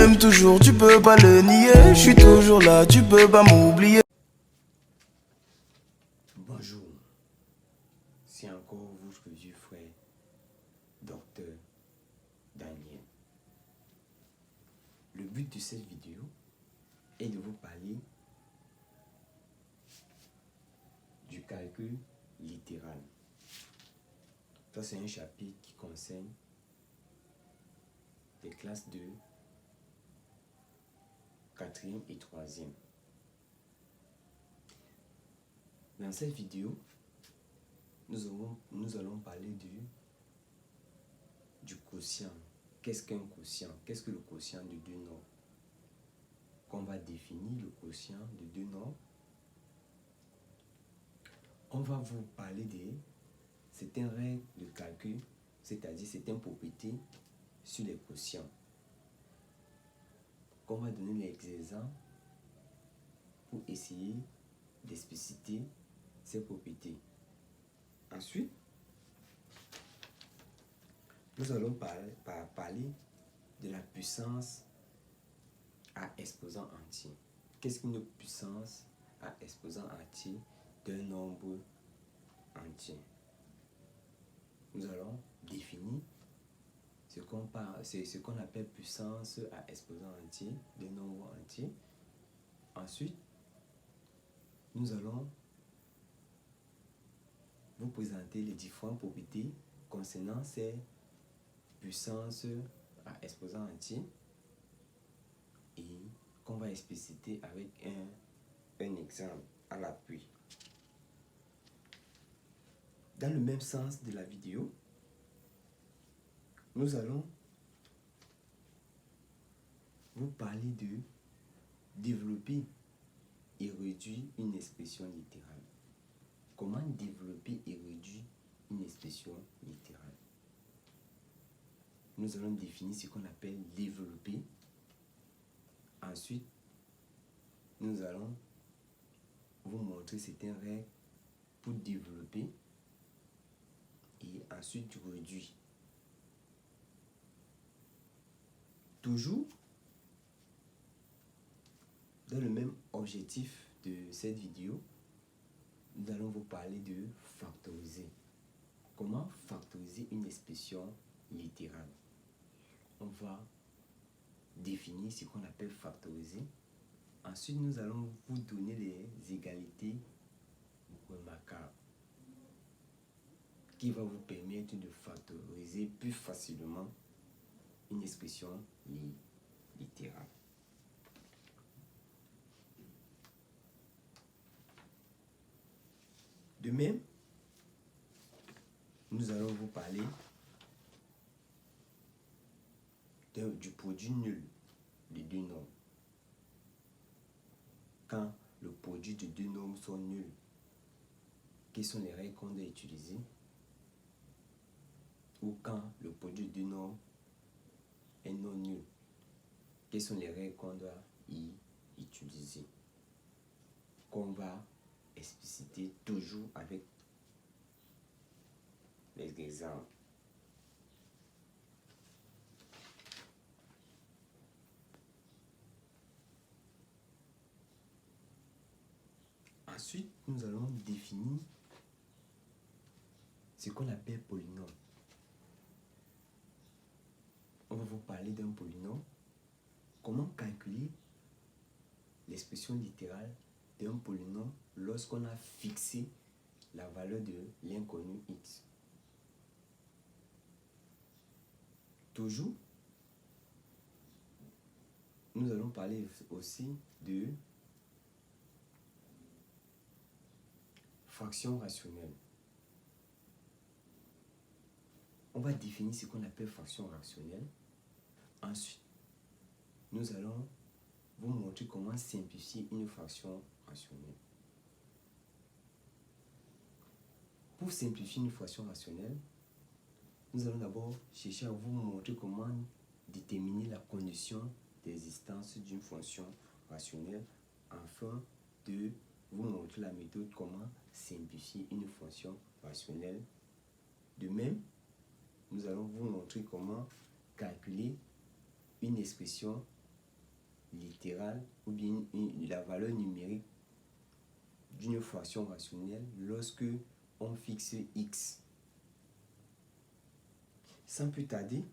m'aimes toujours, tu peux pas le nier. Je suis toujours là, tu peux pas m'oublier. Bonjour, c'est encore votre vieux frère, Docteur Daniel. Le but de cette vidéo est de vous parler du calcul littéral. Ça, c'est un chapitre qui concerne les classes de 4e et 3e. Dans cette vidéo, nous allons parler du quotient. Qu'est-ce qu'un quotient? Qu'est-ce que le quotient de deux nombres? Qu'on va définir le quotient de deux nombres. On va vous parler de certaines règles de calcul, c'est-à-dire certaines propriétés sur les quotients. Qu'on va donner les exemples pour essayer d'expliciter ces propriétés. Ensuite, nous allons parler de la puissance à exposant entier. Qu'est-ce qu'une puissance à exposant entier d'un nombre entier? Nous allons définir ce qu'on appelle puissance à exposant entier d'un nombre entier. Ensuite, nous allons vous présenter les différentes propriétés concernant ces puissances à exposant entier et qu'on va expliciter avec un exemple à l'appui. Dans le même sens de la vidéo, nous allons vous parler de développer et réduire une expression littérale. Comment développer et réduire une expression littérale? Nous allons définir ce qu'on appelle développer. Ensuite, nous allons vous montrer certaines règles pour développer et ensuite réduire. Toujours dans le même objectif de cette vidéo, nous allons vous parler de factoriser. Comment factoriser une expression littérale? On va définir ce qu'on appelle factoriser. Ensuite, nous allons vous donner les égalités remarquables qui va vous permettre de factoriser plus facilement une expression littérale. De même, nous allons vous parler du produit nul de deux nombres. Quand le produit de deux nombres sont nuls, quelles sont les règles qu'on doit utiliser? Ou quand le produit de deux nombres est non nul, quelles sont les règles qu'on doit y utiliser? Qu'on va expliciter toujours avec les exemples. Ensuite, nous allons définir ce qu'on appelle polynôme. On va vous parler d'un polynôme. Comment calculer l'expression littérale d'un polynôme lorsqu'on a fixé la valeur de l'inconnu x. Toujours, nous allons parler aussi de fraction rationnelle. On va définir ce qu'on appelle fraction rationnelle. Ensuite, nous allons vous montrer comment simplifier une fraction rationnelle. Pour simplifier une fraction rationnelle, nous allons d'abord chercher à vous montrer comment déterminer la condition d'existence d'une fonction rationnelle afin de vous montrer la méthode comment simplifier une fonction rationnelle. De même, nous allons vous montrer comment calculer une expression littérale ou bien la valeur numérique d'une fraction rationnelle lorsque on fixe x. Sans plus tarder,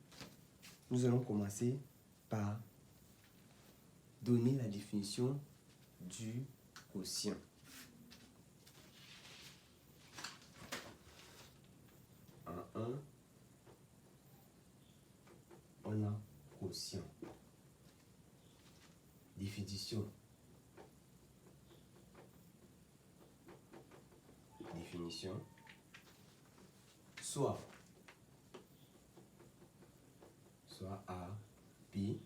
nous allons commencer par donner la définition du quotient. En 1, on a quotient. Définition. Soit A, B,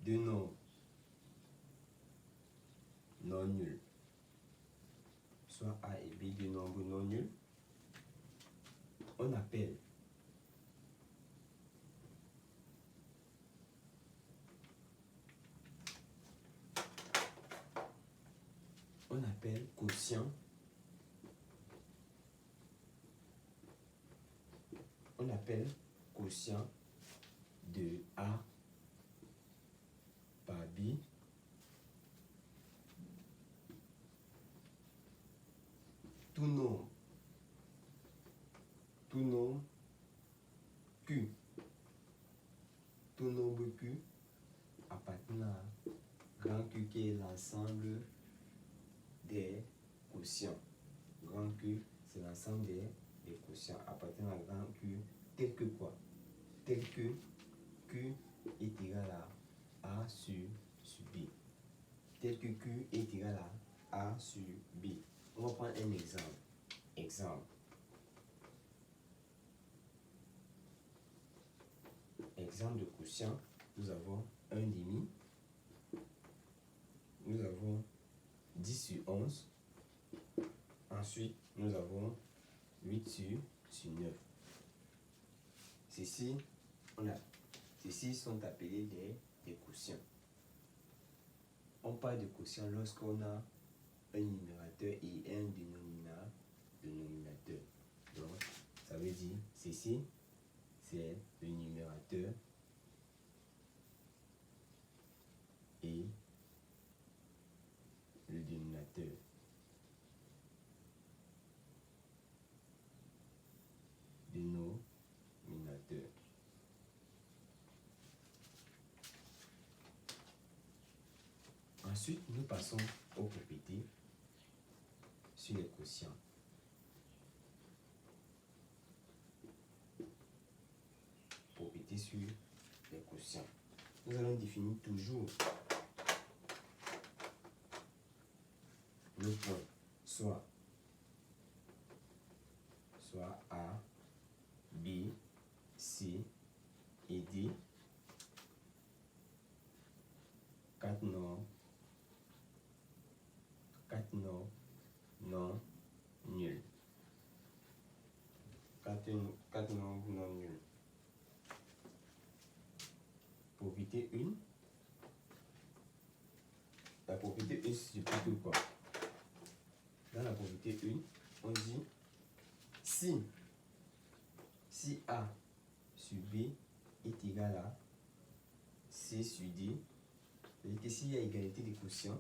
deux nombres non nuls. Soit A et B, deux nombres non nuls. On appelle quotient. On appelle quotient de A par B tout nombre Q. Tout nombre Q appartenant à grand Q qui est l'ensemble des quotients. Grand Q, c'est l'ensemble des quotients appartenant à grand Q, tel que quoi? Tel que Q est égal à A sur B. Tel que Q est égal à A sur B. On va prendre un exemple. Exemple de quotient, nous avons 1 demi, nous avons 10 sur 11, ensuite nous avons 8 sur 9. Ceci sont appelés des quotients. On parle de quotient lorsqu'on a un numérateur et un dénominateur. Donc, ça veut dire, ceci, c'est le numérateur et le dénominateur. Ensuite, nous passons aux propriétés sur les quotients. Propriétés sur les quotients. Nous allons définir toujours le point, soit A, B, C et D. 4 nombres non nuls. 4 nombres non nuls. Propriété 1. La propriété 1, c'est plutôt quoi? Dans la propriété 1, on dit si A sur B est égal à C sur D, c'est-à-dire que s'il y a égalité des quotients,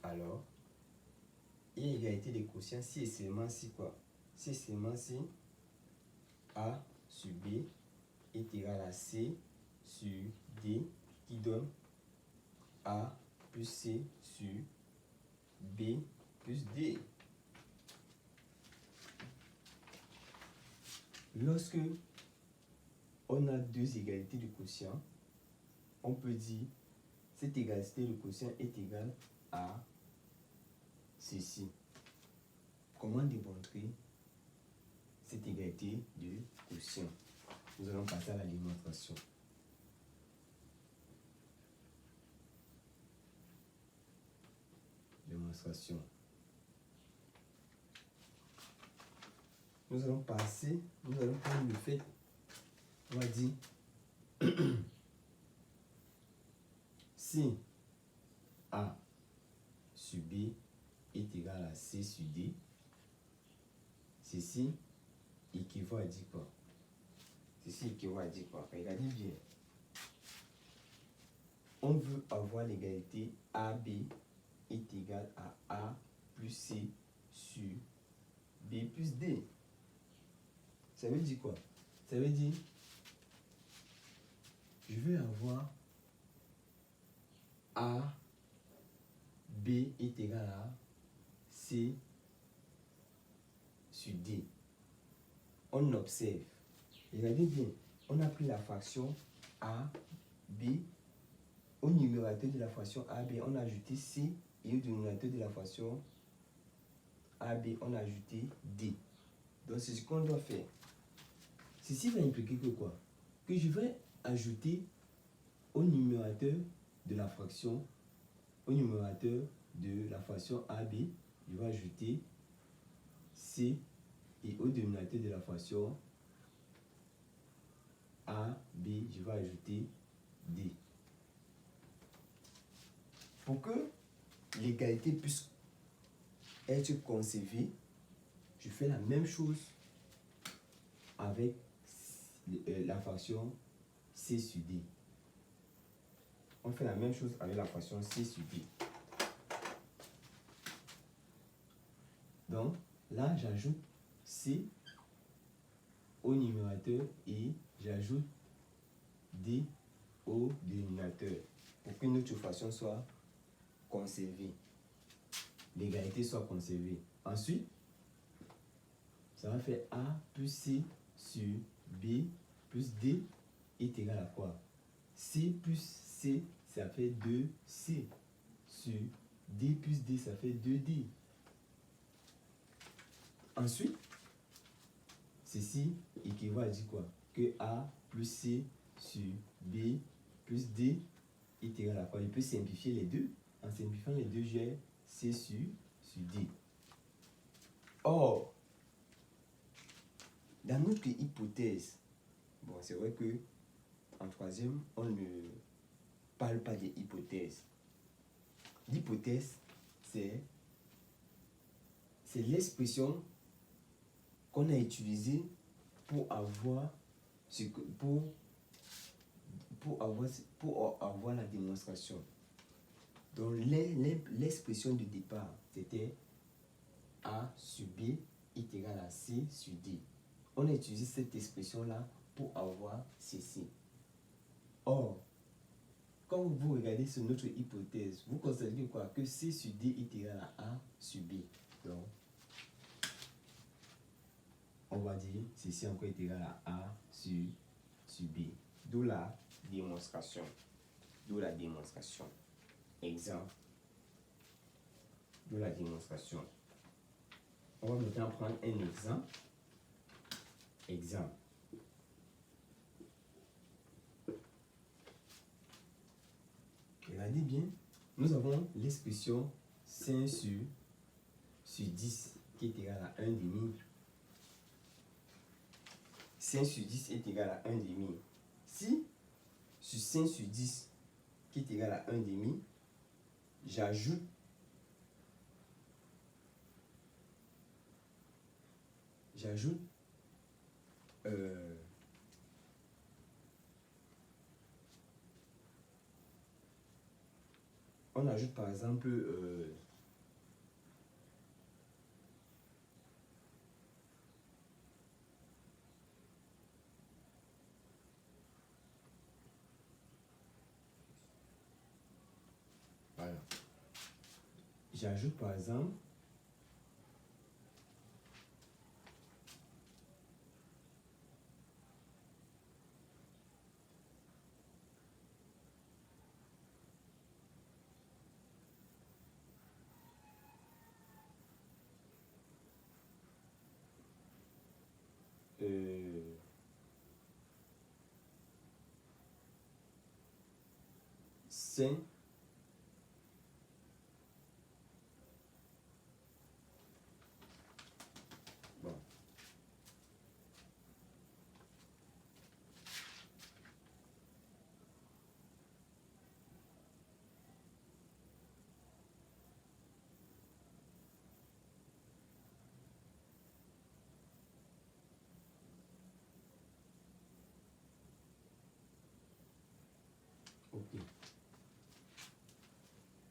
alors il y a égalité des quotients si et seulement si quoi? Si et seulement si A sur B est égal à C sur D qui donne A plus C sur B plus D. Lorsque on a deux égalités de quotient, on peut dire cette égalité de quotient est égale à ceci. Comment démontrer cette égalité de quotient? Nous allons passer à la démonstration. Nous allons prendre le fait, on va dire, si A sur B est égal à C sur D, ceci équivaut à dire quoi? Ceci ceci équivaut à dire quoi? Regardez bien. On veut avoir l'égalité AB est égal à A plus C sur B plus D. Ça veut dire quoi? Ça veut dire, je veux avoir A, B est égal à C sur D. On observe. Regardez bien, on a pris la fraction A, B. Au numérateur de la fraction AB, on a ajouté C. Et au dénominateur de la fraction AB, on a ajouté D. Donc, c'est ce qu'on doit faire. Ceci va impliquer que quoi? Que je vais ajouter au numérateur de la fraction, AB, je vais ajouter C. Et au dénominateur de la fraction AB, je vais ajouter D. Pour que l'égalité puisse être conservée, je fais la même chose avec la fraction C sur D. On fait la même chose avec la fraction C sur D. Donc, là, j'ajoute C au numérateur et j'ajoute D au dénominateur pour que notre fraction soit conservée. L'égalité soit conservée. Ensuite, ça va faire A plus C sur B plus D est égal à quoi? C plus C, ça fait 2C sur D plus D, ça fait 2D. Ensuite, ceci équivaut à dire quoi? Que A plus C sur B plus D est égal à quoi? Je peux simplifier les deux. En simplifiant les deux, j'ai C sur D. Or, dans notre hypothèse, bon, c'est vrai que en troisième, on ne parle pas des hypothèses. L'hypothèse, c'est l'expression qu'on a utilisée pour avoir avoir la démonstration. Donc, l'expression de départ, c'était A sur B est égal à C sur D. On a utilisé cette expression-là pour avoir ceci. Or, quand vous regardez sur notre hypothèse, vous constatez quoi? Que C sur D est égal à A sur B. Donc, on va dire ceci encore est égal à A sur B. D'où la démonstration. Exemple. D'où la démonstration. On va maintenant prendre un exemple. Regardez bien, nous avons l'expression 5 sur 10 qui est égal à 1 demi. 5 sur 10 est égal à 1 demi. Si sur 5 sur 10 qui est égal à 1 demi, j'ajoute on ajoute par exemple voilà. J'ajoute par exemple c'est bon.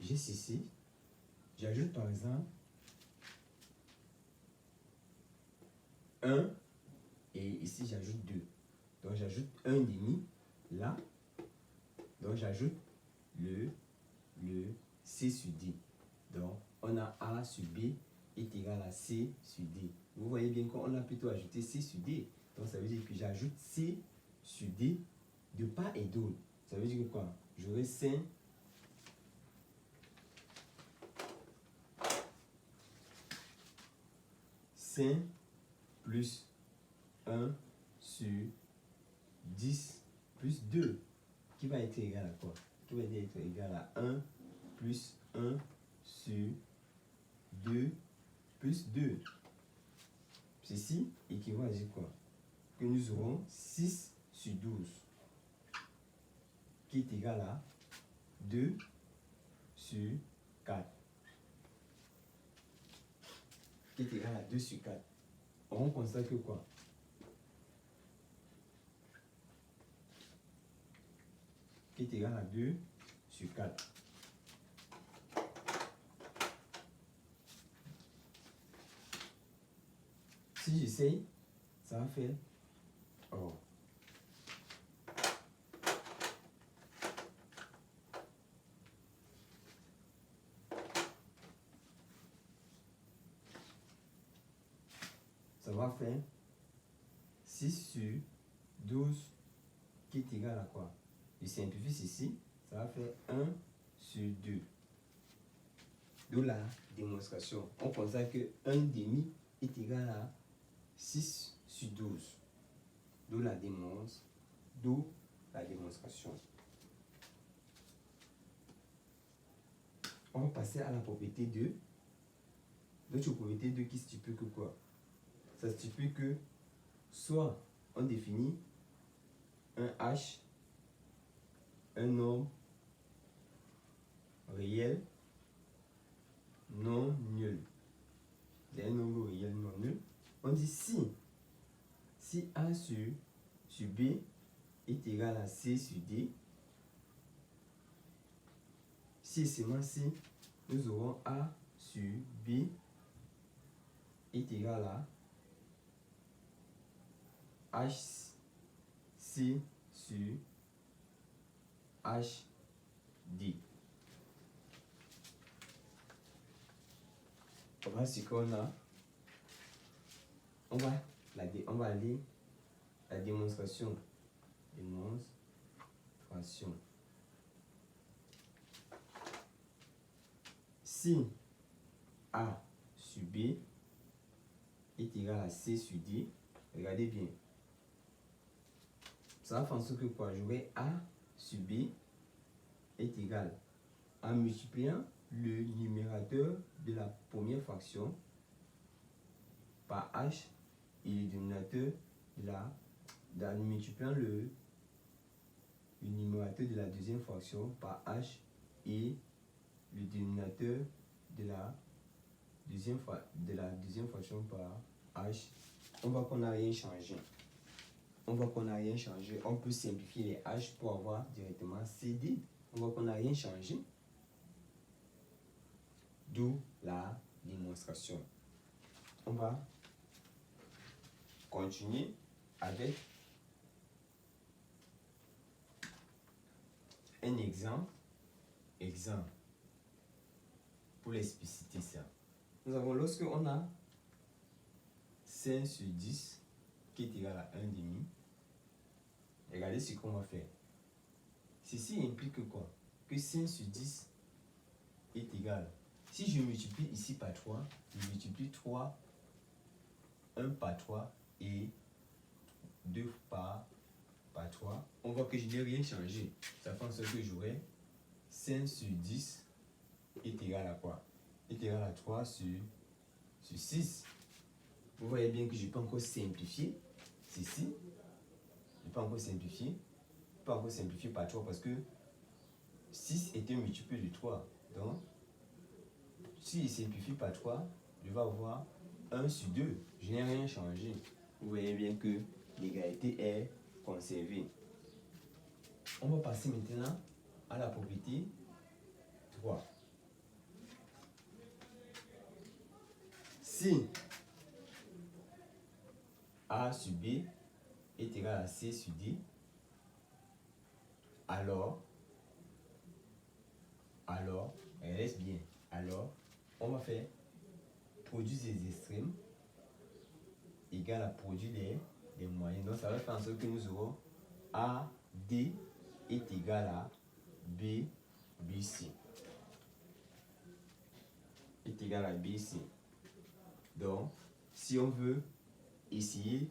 j'ai ceci. J'ajoute par exemple 1 et ici j'ajoute 2. Donc j'ajoute 1,5 là. Donc j'ajoute le C sur D. Donc on a A sur B est égal à C sur D. Vous voyez bien qu'on a plutôt ajouté C sur D. Donc ça veut dire que j'ajoute C sur D de part et d'autre. Ça veut dire que quoi? J'aurai 5 plus 1 sur 10 plus 2 qui va être égal à quoi? Qui va être égal à 1 plus 1 sur 2 plus 2. Ceci équivaut à dire quoi? Que nous aurons 6 sur 12 qui est égal à 2 sur 4. Qui est égal à 2 sur 4. On constate que quoi? Qui est égal à 2 sur 4. Si j'essaye, ça va faire... Oh. Ça va faire 6 sur 12 qui est égal à quoi? Je simplifie ceci, ça va faire 1 sur 2. D'où la démonstration. On constate que 1,5 est égal à 6 sur 12. D'où la démonstration. On va passer à la propriété 2. Notre propriété 2 qui stipule que quoi? Ça stipule que soit on définit un H, un nombre réel non nul. C'est un nombre réel non nul. On dit si A sur B est égal à C sur D, si et seulement si nous aurons A sur B est égal à HC sur HD. Voilà ce qu'on a. On va aller la démonstration. Si A sur B est égal à C sur D, regardez bien. Ça va faire en sorte que quoi? J'aurai A sur B est égal en multipliant le numérateur de la première fraction par H et le dénominateur en multipliant le numérateur de la deuxième fraction par H et le dénominateur de la deuxième fraction par H. On voit qu'on n'a rien changé. On peut simplifier les H pour avoir directement CD. On voit qu'on n'a rien changé. D'où la démonstration. On va continuer avec un exemple pour l'expliciter ça. Nous avons lorsque on a 5 sur 10 qui est égal à 1,5. Regardez ce qu'on va faire. Ceci implique quoi? Que 5 sur 10 est égal. Si je multiplie ici par 3, je multiplie 3, 1 par 3 et 2 par 3. On voit que je n'ai rien changé. Ça fait en sorte que j'aurai 5 sur 10 est égal à quoi? Est égal à 3 sur 6. Vous voyez bien que je peux encore simplifier ceci. Je peux encore simplifier. Par 3 parce que 6 est un multiple de 3. Donc, si je simplifie par 3, je vais avoir 1 sur 2. Je n'ai rien changé. Vous voyez bien que l'égalité est conservée. On va passer maintenant à la propriété 3. Si A sur B est égal à C sur D, alors, reste bien, alors, on va faire produit des extrêmes égal à produit des moyennes. Donc, ça va faire en sorte que nous aurons A, D est égal à B, BC. Est égal à BC. Donc, si on veut essayer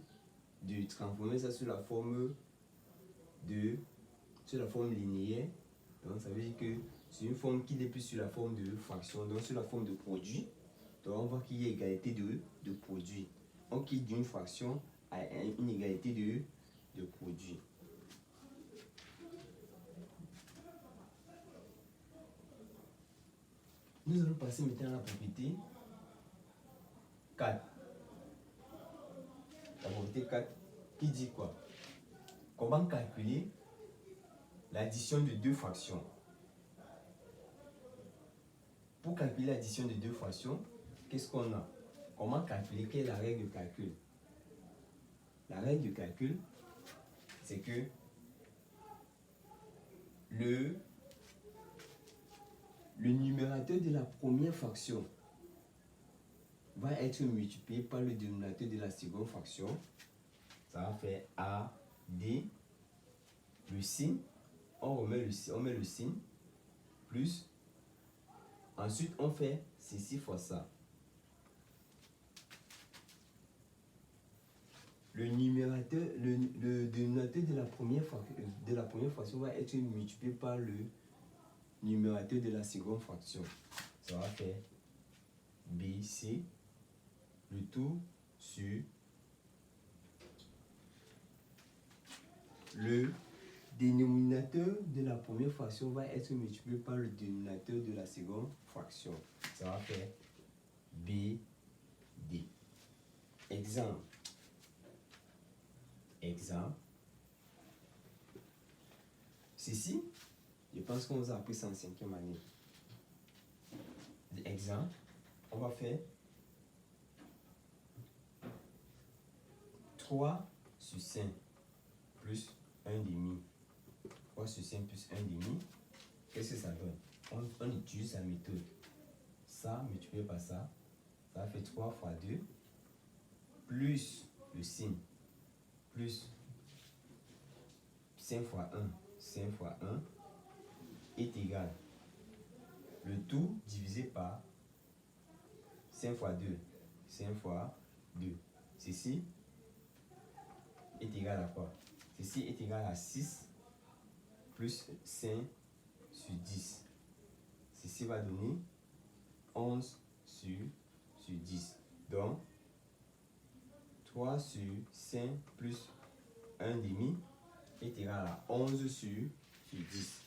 de transformer ça sur la forme linéaire, donc ça veut dire que c'est une forme qui n'est plus sur la forme de fraction, donc sur la forme de produit. Donc on voit qu'il y a égalité de produit. On quitte d'une fraction à une égalité de produit. Nous allons passer maintenant à la propriété 4. La propriété 4 qui dit quoi? Comment calculer l'addition de deux fractions? Pour calculer l'addition de deux fractions, qu'est-ce qu'on a? Comment calculer? Quelle est la règle de calcul? La règle de calcul, c'est que le numérateur de la première fraction va être multiplié par le dénominateur de la seconde fraction. Ça va faire A, D, le signe, on met le signe, plus, ensuite on fait ceci fois ça. Le dénominateur de la première fraction va être multiplié par le numérateur de la seconde fraction. Ça va faire BC, le tout sur le dénominateur de la première fraction va être multiplié par le dénominateur de la seconde fraction. Ça va faire BD. Exemple. Ceci, je pense qu'on vous a appris ça en 5e année. Exemple, on va faire 3 sur 5 plus 1 demi. 3 sur 5 plus 1 demi. Qu'est-ce que ça donne? On utilise la méthode. Ça multiplié par ça, ça va faire 3 fois 2 plus le signe plus 5 fois 1, 5 fois 1 est égal. Le tout divisé par 5 fois 2, 5 fois 2. Ceci est égal à quoi? Ceci est égal à 6 plus 5 sur 10. Ceci va donner 11 sur 10. Donc, 3 sur 5 plus 1 demi est égal à 11 sur 10.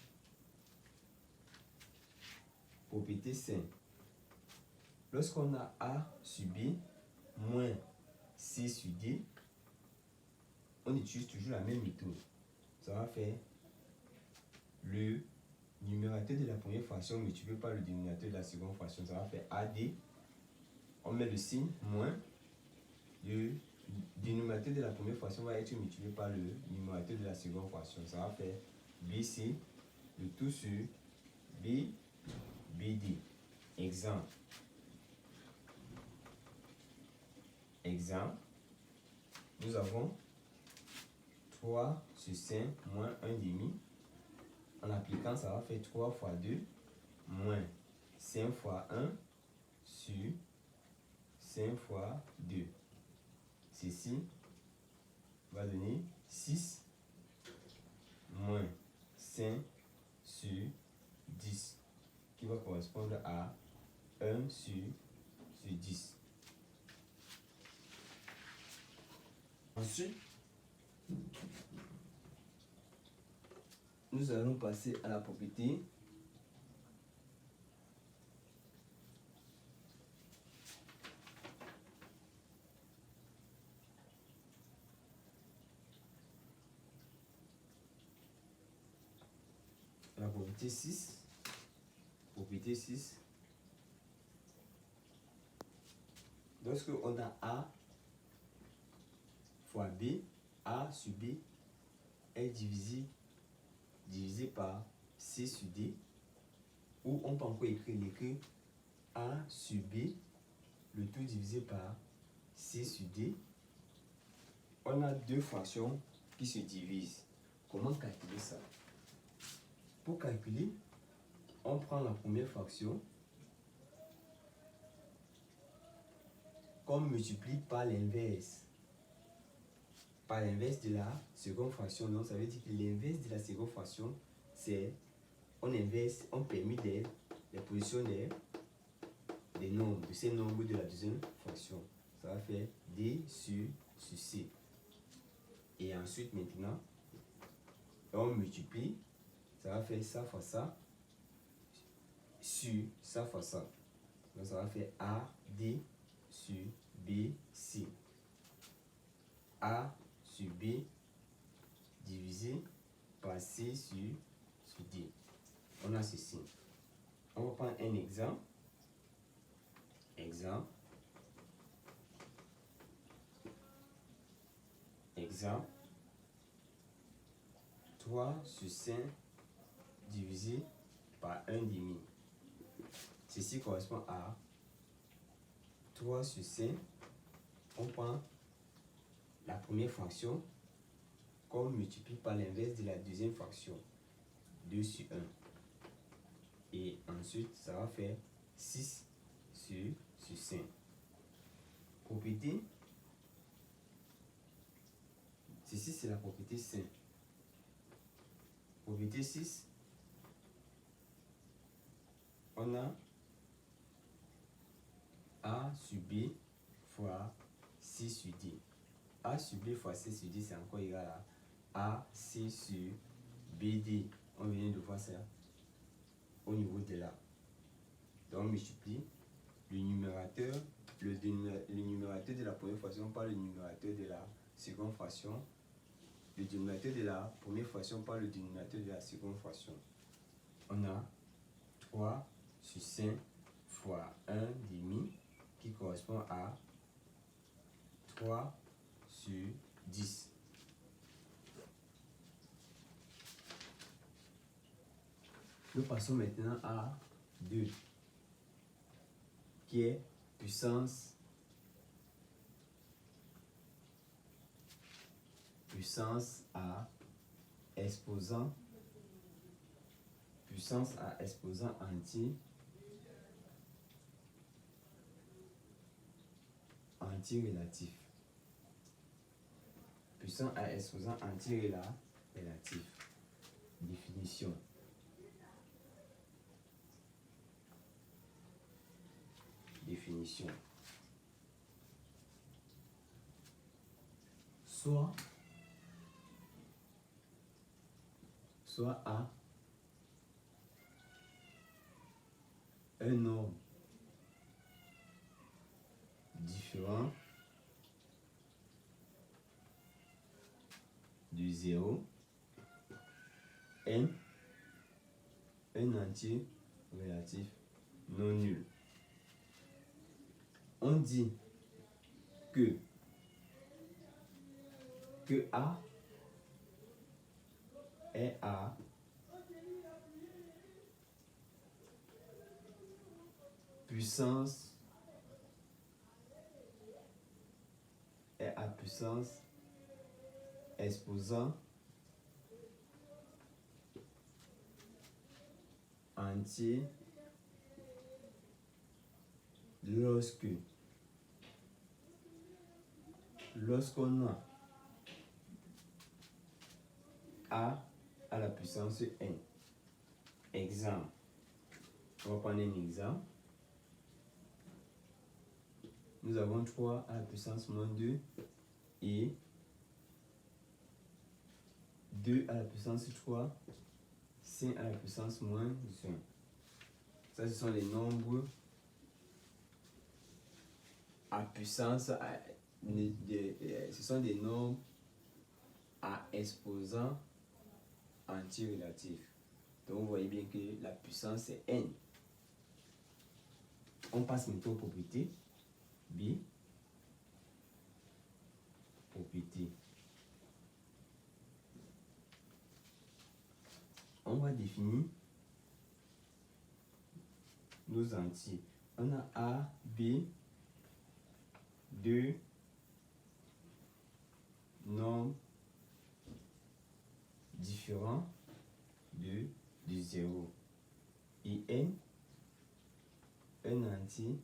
Propriété 5. Lorsqu'on a A sur B moins C sur D, on utilise toujours la même méthode. Ça va faire le numérateur de la première fraction multiplié par le dénominateur de la seconde fraction. Ça va faire AD. On met le signe moins. Le dénominateur de la première fraction va être multiplié par le numérateur de la seconde fraction. Ça va faire BC, le tout sur B, BD. Exemple. Nous avons 3 sur 5 moins 1 demi. En appliquant, ça va faire 3 fois 2 moins 5 fois 1 sur 5 fois 2. Ceci va donner 6 moins 5 sur 10 qui va correspondre à 1 sur 10. Ensuite, nous allons passer à la propriété propriété 6. Lorsque on a A fois B, A sur B est divisé par C sur D, ou on peut encore écrire A sur B, le tout divisé par C sur D. On a deux fractions qui se divisent. Comment calculer ça? Pour calculer, on prend la première fraction qu'on multiplie par l'inverse. Par l'inverse de la seconde fraction. Donc ça veut dire que l'inverse de la seconde fraction, c'est on inverse, on permet les positions des nombres, de ces nombres de la deuxième fraction. Ça va faire D sur C. Et ensuite maintenant, on multiplie, ça va faire ça fois ça, sur ça fois ça. Donc ça va faire AD sur BC. A sur B divisé par C sur D. On a ceci. On va prendre un exemple. Exemple 3 sur 5 divisé par 1 demi. Ceci correspond à 3 sur 5. On prend la première fraction qu'on multiplie par l'inverse de la deuxième fraction, 2 sur 1. Et ensuite, ça va faire 6 sur 5. Propriété. Ceci, c'est la propriété 5. Propriété 6. On a A sur B fois C sur D. A sur B fois C sur D, c'est encore égal à AC sur BD. On vient de voir ça au niveau de là. Donc on multiplie le numérateur, le numérateur de la première fraction par le numérateur de la seconde fraction, le dénominateur de la première fraction par le dénominateur de la seconde fraction. On a 3 sur 5 fois 1 demi qui correspond à 3 sur 10. Nous passons maintenant à 2, qui est puissance à exposant entier relatif. Puissance à exposant entier relatif. Définition. Soit A un nombre différent du 0, N un entier relatif non nul. On dit que A est à puissance exposant entier lorsqu'on a A à la puissance n. Exemple. On va prendre un exemple. Nous avons 3 à la puissance moins 2 et 2 à la puissance 3, 5 à la puissance moins 1. Ça, ce sont les nombres à puissance, ce sont des nombres à exposant anti-relatif. Donc, vous voyez bien que la puissance est n. On passe maintenant aux propriétés. B. propriété. On va définir nos entiers. On a A, B, deux nombres différents de 0. Et N, un entier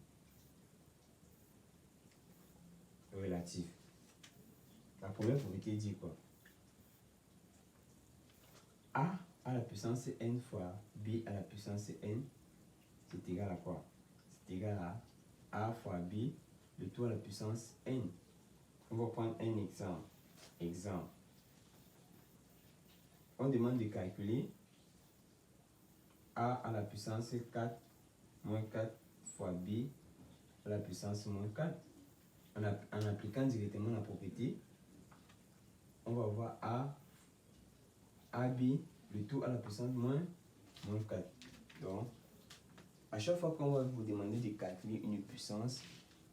relatif. La première propriété dit quoi? A à la puissance n fois B à la puissance n, c'est égal à quoi? C'est égal à A fois B, le tout à la puissance n. On va prendre un exemple. Exemple. On demande de calculer A à la puissance 4 moins 4 fois B à la puissance moins 4. En appliquant directement la propriété, on va avoir AB, le tout à la puissance moins 4. Donc, à chaque fois qu'on va vous demander de calculer une puissance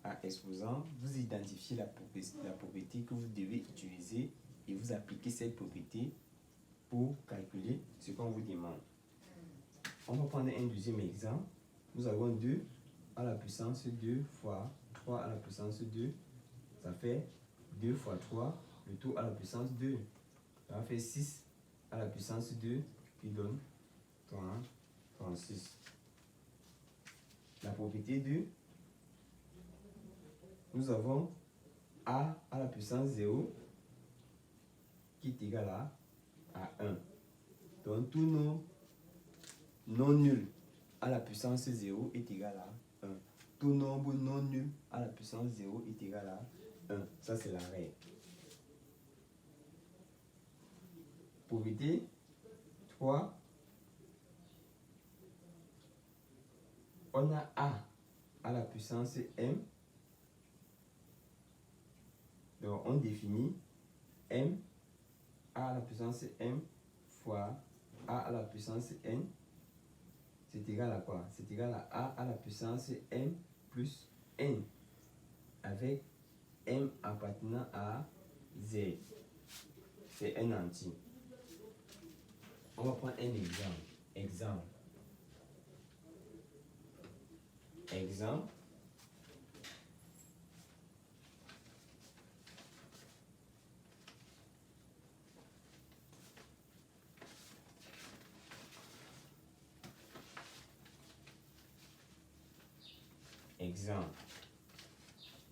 à exposant, vous identifiez la propriété que vous devez utiliser et vous appliquez cette propriété pour calculer ce qu'on vous demande. On va prendre un deuxième exemple. Nous avons 2 à la puissance 2 fois 3 à la puissance 2. Ça fait 2 fois 3, le tout à la puissance 2. Ça va faire 6 à la puissance 2 qui donne 36. La propriété 2, nous avons A à la puissance 0 qui est égal à 1. Donc tous nos non nuls à la puissance 0 est égal à 1. Tout nombre non nul à la puissance 0 est égal à 1. Ça, c'est la règle. Propriété 3. On a A à la puissance m. Donc, on définit m A à la puissance m fois A à la puissance n. C'est égal à quoi? C'est égal à A à la puissance m plus n, avec m appartenant à z. C'est un entier. On va prendre un exemple. Exemple.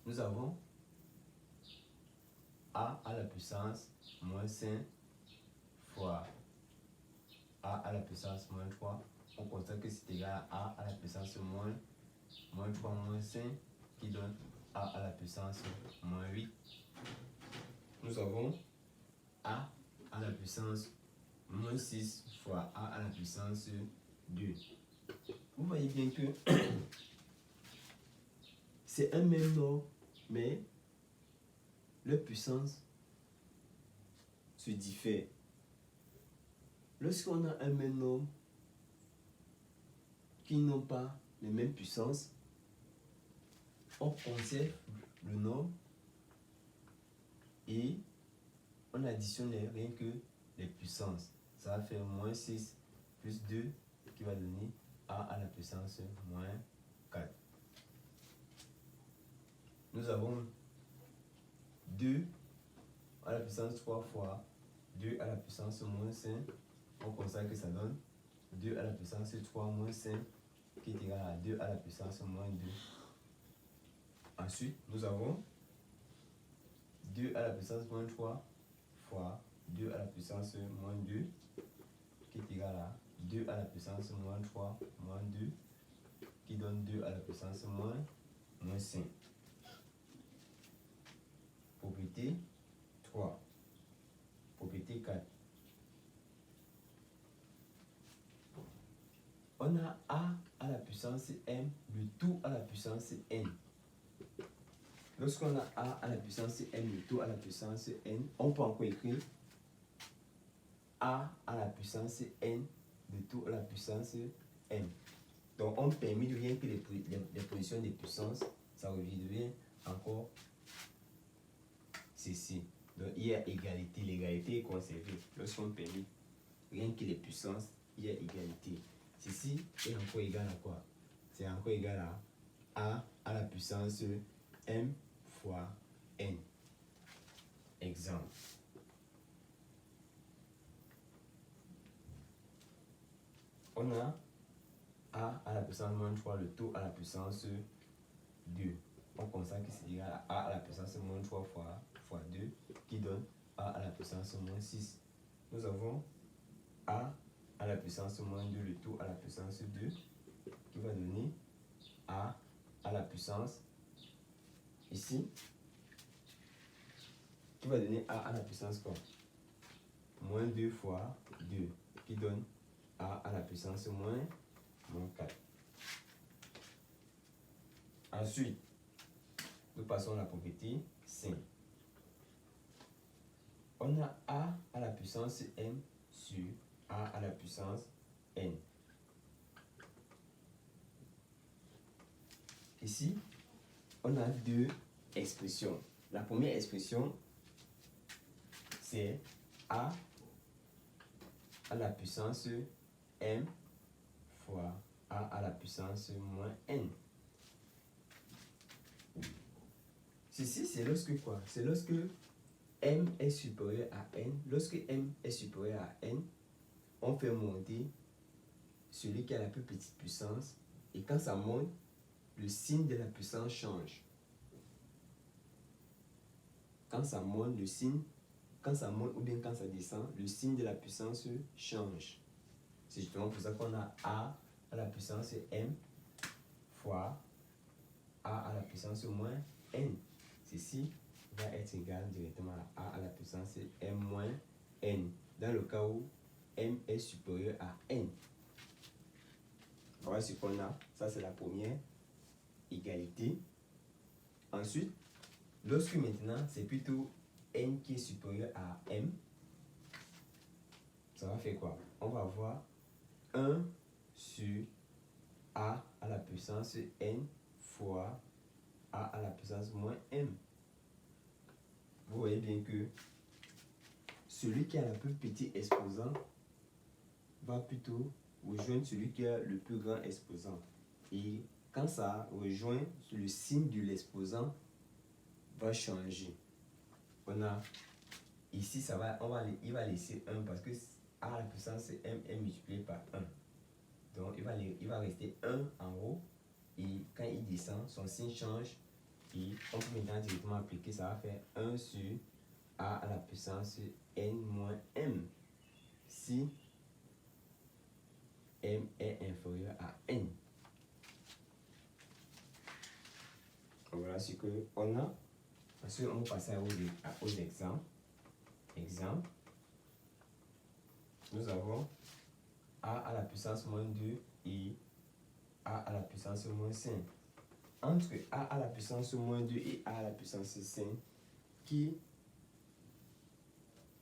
Nous avons A à la puissance moins 5 fois A à la puissance moins 3. On constate que c'est égal à A à la puissance moins 3 moins 5 qui donne A à la puissance moins 8. Nous avons A à la puissance moins 6 fois A à la puissance 2. Vous voyez bien que c'est un même nombre, mais leur puissance se diffère. Lorsqu'on a un même nombre qui n'ont pas les mêmes puissances, on conserve le nombre et on additionne rien que les puissances. Ça va faire moins 6 plus 2 qui va donner A à la puissance moins 4. Nous avons 2 à la puissance 3 fois 2 à la puissance moins 5. On constate que ça donne 2 à la puissance 3 moins 5 qui est égal à 2 à la puissance moins 2. Ensuite, nous avons 2 à la puissance moins 3 fois 2 à la puissance moins 2 qui est égal à 2 à la puissance moins 3 moins 2 qui donne 2 à la puissance moins 5. Propriété 3. Propriété 4. On a A à la puissance m, le tout à la puissance n. Lorsqu'on a A à la puissance m, le tout à la puissance n, on peut encore écrire A à la puissance n, le tout à la puissance m. Donc on permet de rien que les positions des puissances, ça revient encore ceci. Donc, il y a égalité. L'égalité est conservée. Lorsqu'on permet rien que les puissances, il y a égalité. Ceci est encore égal à quoi? C'est encore égal à A à la puissance M fois N. Exemple. On a A à la puissance moins 3, le tout à la puissance 2. On constate que c'est égal à A à la puissance moins 3 fois 2, qui donne A à la puissance moins 6. Nous avons A à la puissance moins 2, le tout à la puissance 2, qui va donner A à la puissance, ici, qui va donner A à la puissance quoi? Moins 2 fois 2, qui donne A à la puissance moins 4. Ensuite, nous passons à la propriété simple. On a A à la puissance M sur A à la puissance N. Ici, on a deux expressions. La première expression, c'est A à la puissance M fois A à la puissance moins N. Ceci, c'est lorsque quoi? C'est lorsque M est supérieur à N. Lorsque M est supérieur à N, on fait monter celui qui a la plus petite puissance. Et quand ça monte, le signe de la puissance change. Quand ça monte, quand ça monte ou bien quand ça descend, le signe de la puissance change. C'est justement pour ça qu'on a A à la puissance M fois A à la puissance moins N. Ceci va être égal directement à A à la puissance M moins N, dans le cas où M est supérieur à N. Voilà ce qu'on a. Ça, c'est la première égalité. Ensuite, lorsque maintenant, c'est plutôt N qui est supérieur à M, ça va faire quoi? On va avoir 1 sur A à la puissance N fois A à la puissance moins M. Vous voyez bien que celui qui a le plus petit exposant va plutôt rejoindre celui qui a le plus grand exposant. Et quand ça rejoint, le signe de l'exposant va changer. On a ici, il va laisser 1 parce que A à la puissance M est multiplié par 1. Donc il va rester 1 en haut. Et quand il descend, son signe change. Et on peut maintenant directement appliquer, ça va faire 1 sur A à la puissance N moins M. Si M est inférieur à N. Voilà ce qu'on a. Ensuite, on va passer aux exemples. Exemple. Nous avons A à la puissance moins 2 et A à la puissance moins 5. Entre A à la puissance moins 2 et A à la puissance 5, quel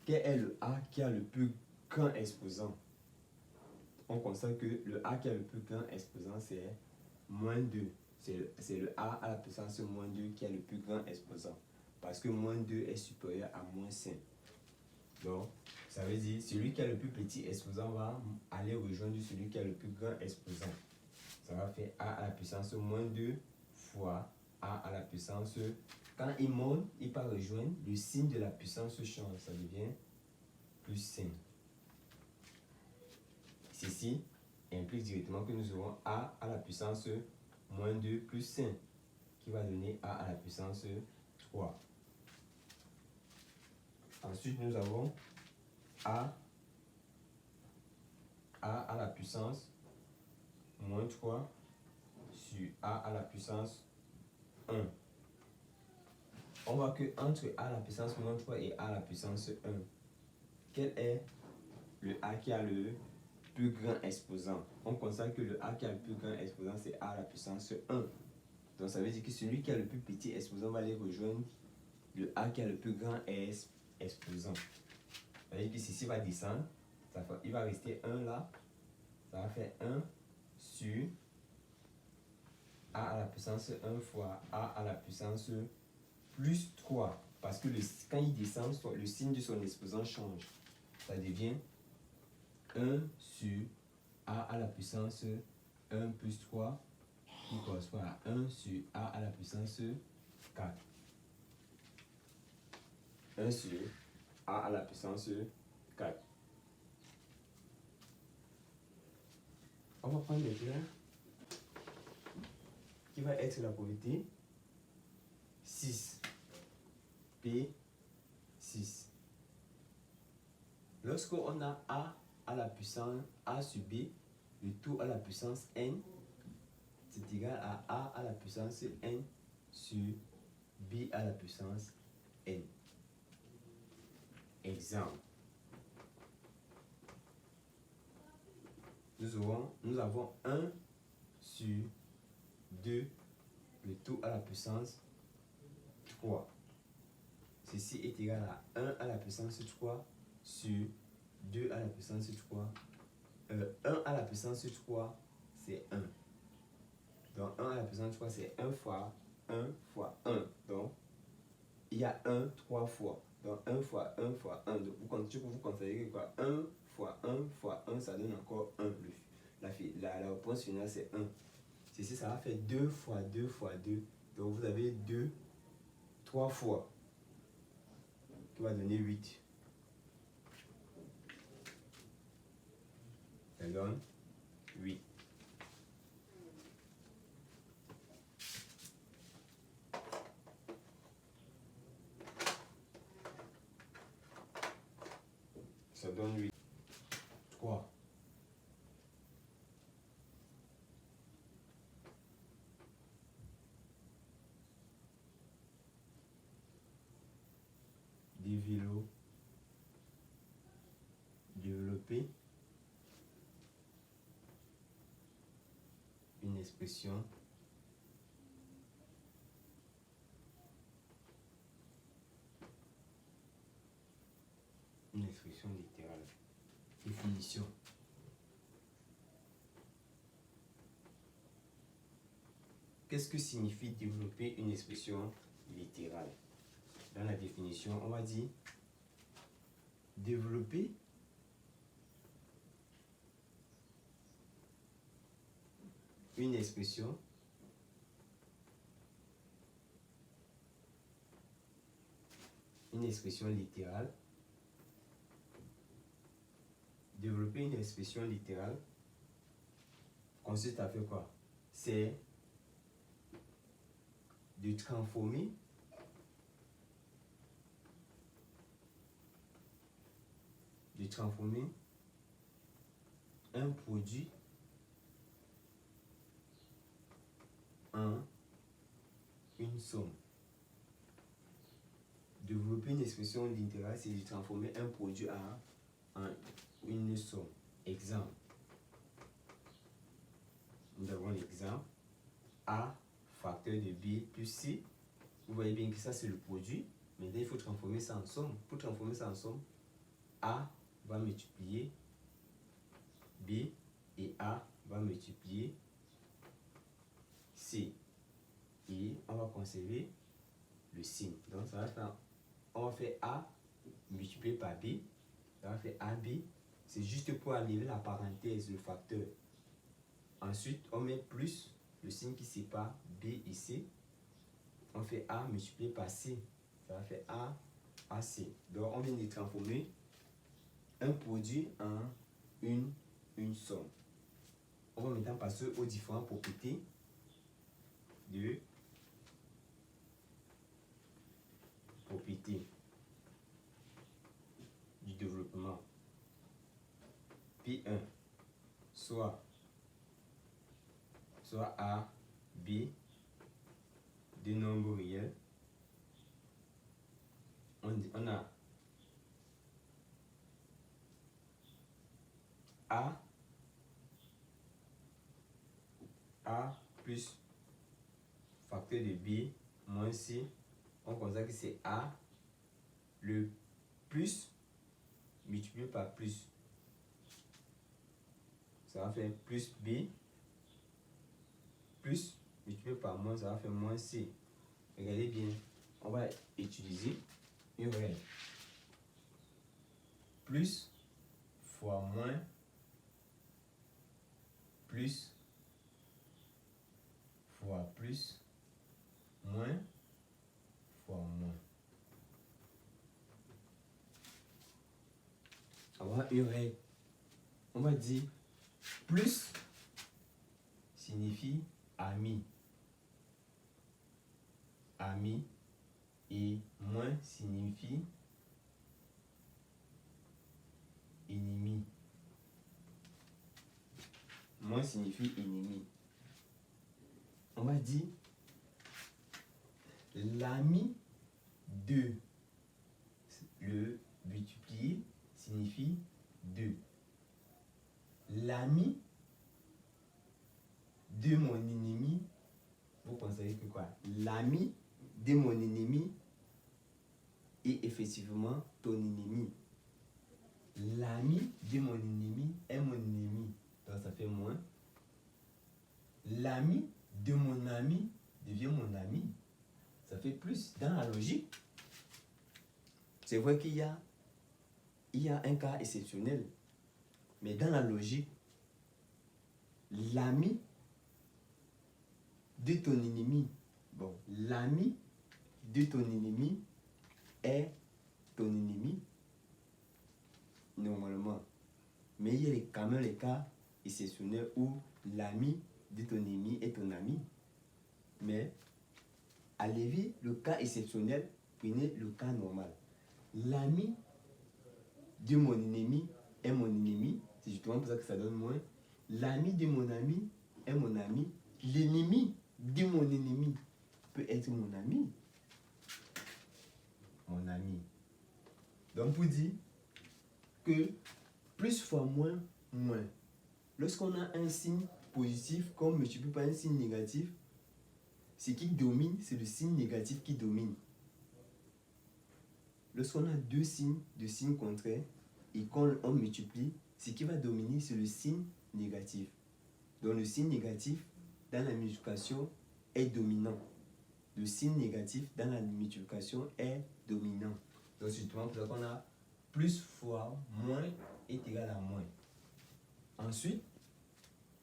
est le A qui a le plus grand exposant? On constate que le A qui a le plus grand exposant, c'est moins 2. C'est le A à la puissance moins 2 qui a le plus grand exposant. Parce que moins 2 est supérieur à moins 5. Donc, ça veut dire celui qui a le plus petit exposant va aller rejoindre celui qui a le plus grand exposant. Ça va faire A à la puissance moins 2 fois A à la puissance. Quand il monte, il va rejoindre, le signe de la puissance change. Ça devient plus 5. Ceci implique directement que nous aurons A à la puissance moins 2 plus 5, qui va donner A à la puissance 3. Ensuite, nous avons A à la puissance moins 3 sur A à la puissance 1. On voit que entre A à la puissance moins 3 et A à la puissance 1, quel est le A qui a le plus grand exposant? On constate que le A qui a le plus grand exposant, c'est A à la puissance 1. Donc ça veut dire que celui qui a le plus petit exposant va aller rejoindre le A qui a le plus grand exposant. Ça veut dire que ceci va descendre, il va rester 1 là, ça va faire 1 sur A à la puissance 1 fois A à la puissance plus 3. Parce que quand il descend, le signe de son exposant change. Ça devient 1 sur a à la puissance 1 plus 3 qui correspond à 1 sur a à la puissance 4. 1 sur a à la puissance 4. On va prendre maintenant qui va être la propriété 6. P6. Lorsqu'on a a à la puissance a sur b, le tout à la puissance n, c'est égal à a à la puissance n sur b à la puissance n. Exemple. Nous avons 1 sur 2, le tout à la puissance 3. Ceci est égal à 1 à la puissance 3 sur 2 à la puissance 3. 1 à la puissance 3, c'est 1. Donc 1 à la puissance 3, c'est 1 fois 1 fois 1. Donc il y a 1 3 fois. Donc 1 fois 1 fois 1. Donc vous considérez quoi? 1 fois 1 fois 1, ça donne encore 1. La réponse finale, c'est 1. Ceci, ça va faire 2 fois 2 fois 2. Donc vous avez 2, 3 fois, qui va donner 8. Ça donne 8. Ça donne 8. 3. Développer une expression littérale. Définition. Qu'est-ce que signifie développer une expression littérale? Dans la définition, on va dire développer une expression littérale. Développer une expression littérale consiste à faire quoi? C'est de transformer un produit en une somme. Développer une expression littérale, c'est de transformer un produit en une somme. Exemple. Nous avons l'exemple A facteur de B plus C. Vous voyez bien que ça, c'est le produit. Maintenant, il faut transformer ça en somme. Pour transformer ça en somme, A va multiplier B et A va multiplier C. Et on va conserver le signe. Donc, ça va faire, on va faire A multiplié par B. Ça va faire AB. C'est juste pour enlever la parenthèse, le facteur. Ensuite, on met plus le signe qui sépare B et C. On fait A multiplié par C. Ça va faire A, AC. Donc, on vient de transformer un produit en une somme. On va maintenant passer aux différentes propriétés du développement. P1, soit A, B, deux nombres réels. On a A plus facteur de B moins C. On constate que c'est A, le plus multiplié par plus. Ça va faire plus B, plus multiplié par moins, ça va faire moins C. Regardez bien, on va utiliser une règle. Plus fois moins, plus fois plus, moins fois moins. On va une règle. On va dire plus signifie ami. Ami. Et moins signifie ennemi. Moins signifie ennemi. On va dire l'ami de. Le multiplié signifie 2. L'ami de mon ennemi, vous considérez que quoi? L'ami de mon ennemi est effectivement ton ennemi. L'ami de mon ennemi est mon ennemi. Donc ça fait moins. L'ami de mon ami devient mon ami. Ça fait plus. Dans la logique, c'est vrai qu'il y a un cas exceptionnel. Mais dans la logique, l'ami de ton ennemi, l'ami de ton ennemi est ton ennemi, normalement. Mais il y a quand même les cas exceptionnels où l'ami de ton ennemi est ton ami. Mais à l'éviter le cas exceptionnel, prenez le cas normal. L'ami de mon ennemi est mon ennemi. C'est justement pour ça que ça donne moins. L'ami de mon ami est mon ami. L'ennemi de mon ennemi peut être mon ami. Mon ami. Donc pour dire que plus fois moins, moins. Lorsqu'on a un signe positif qu'on multiplie par un signe négatif, ce qui domine, c'est le signe négatif qui domine. Lorsqu'on a deux signes de signes contraires et qu'on multiplie, ce qui va dominer, c'est le signe négatif. Donc le signe négatif dans la multiplication est dominant. Le signe négatif dans la multiplication est dominant. Donc c'est justement pour ça qu'on a plus fois moins est égal à moins. Ensuite,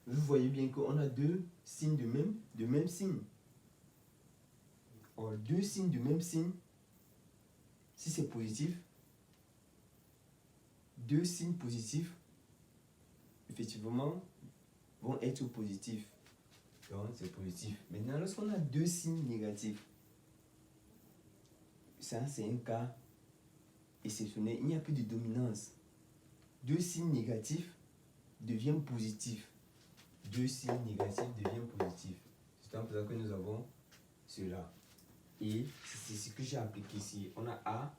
vous voyez bien qu'on a deux signes de même signe. Or, deux signes de même signe, si c'est positif, deux signes positifs, effectivement, vont être positifs. Donc, c'est positif. Maintenant, lorsqu'on a deux signes négatifs, ça, c'est un cas exceptionnel. Il n'y a plus de dominance. Deux signes négatifs deviennent positifs. Deux signes négatifs deviennent positifs. C'est pour ça que nous avons cela. Et c'est ce que j'ai appliqué ici. On a A,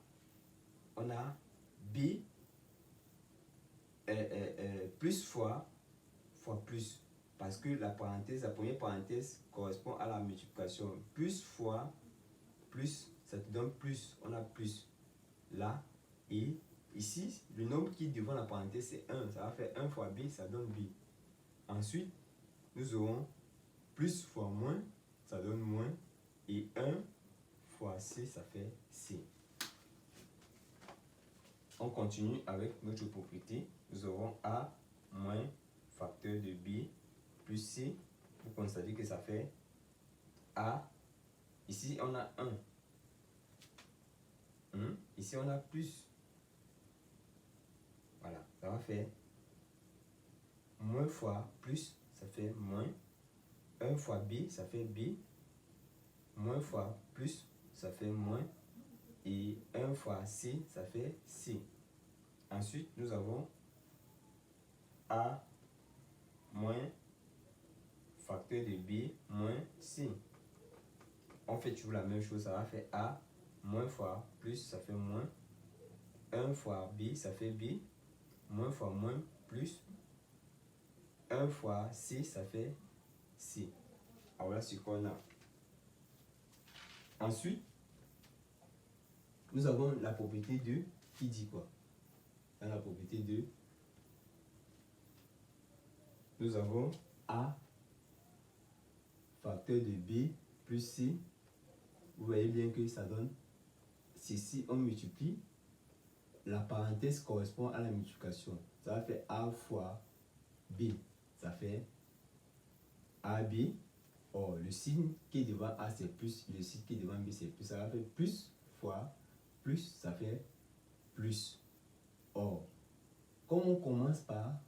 on a B, plus fois plus. Parce que la première parenthèse correspond à la multiplication. Plus fois plus, ça te donne plus. On a plus là. Et ici, le nombre qui est devant la parenthèse, c'est 1. Ça va faire 1 fois B, ça donne B. Ensuite, nous aurons plus fois moins, ça donne moins. Et 1 fois C, ça fait C. On continue avec notre propriété. Nous aurons A moins facteur de B plus C. Vous constatez que ça fait A. Ici, on a 1. Ici, on a plus. Voilà, ça va faire moins fois plus, ça fait moins. 1 fois B, ça fait B. Moins fois plus, ça fait moins. Et 1 fois C, ça fait C. Ensuite, nous avons A moins facteur de B moins C. On fait toujours la même chose, ça va faire A moins fois plus, ça fait moins. 1 fois B, ça fait B. Moins fois moins plus. 1 fois C, ça fait C. Alors voilà ce qu'on a. Ensuite, nous avons la propriété 2 qui dit quoi? Dans la propriété 2, nous avons A facteur de B plus C vous voyez bien que ça donne, si on multiplie, la parenthèse correspond à la multiplication. Ça va faire A fois B. Ça fait AB. Or, le signe qui est devant A, c'est plus. Le signe qui est devant B, c'est plus. Ça va faire plus fois plus. Ça fait plus. Or, comme on commence par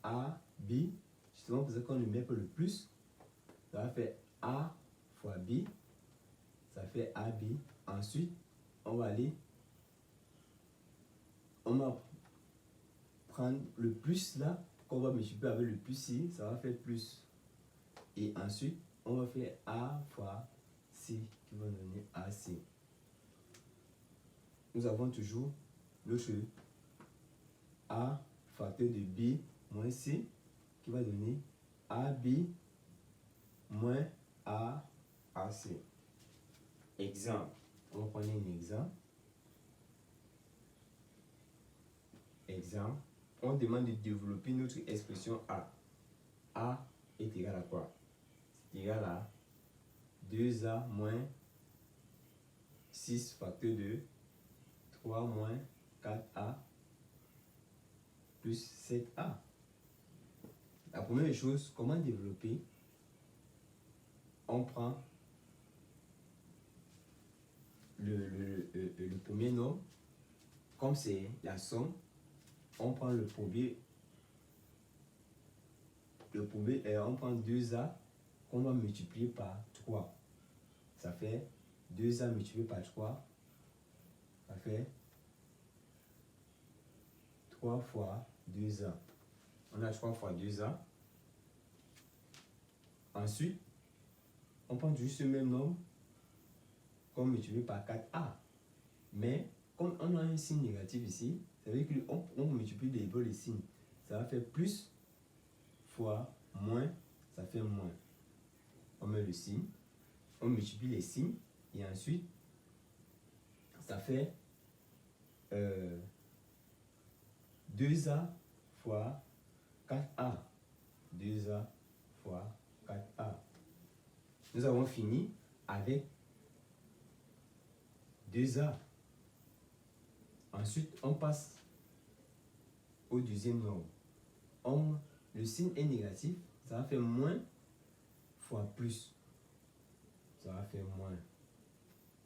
A, B, justement pour ça qu'on ne met pas le plus, ça va faire A fois B. Ça fait AB. Ensuite, on va prendre le plus là, qu'on va multiplier avec le plus ici, ça va faire plus. Et ensuite, on va faire A fois C qui va donner AC. Nous avons toujours l'autre A facteur de B moins C qui va donner AB moins AAC. Exemple. On va prendre un exemple. Exemple. On demande de développer notre expression A. A est égal à quoi? C'est égal à 2A moins 6 facteur de 3 moins 4A plus 7A. La première chose, comment développer? On prend le premier nombre, comme c'est la somme, on prend le premier, on prend 2A qu'on va multiplier par 3. Ça fait 2A multiplié par 3, ça fait 3 fois 2A. On a 3 fois 2A. Ensuite, on prend juste le même nombre qu'on multiplie par 4A. Mais comme on a un signe négatif ici, ça veut dire qu'on multiplie les signes. Ça va faire plus fois moins, ça fait moins. On met le signe, on multiplie les signes et ensuite, ça fait 2A fois 4A. 2A fois 4A. Nous avons fini avec 2A. Ensuite, on passe au deuxième nombre. Le signe est négatif, ça va faire moins fois plus. Ça va faire moins.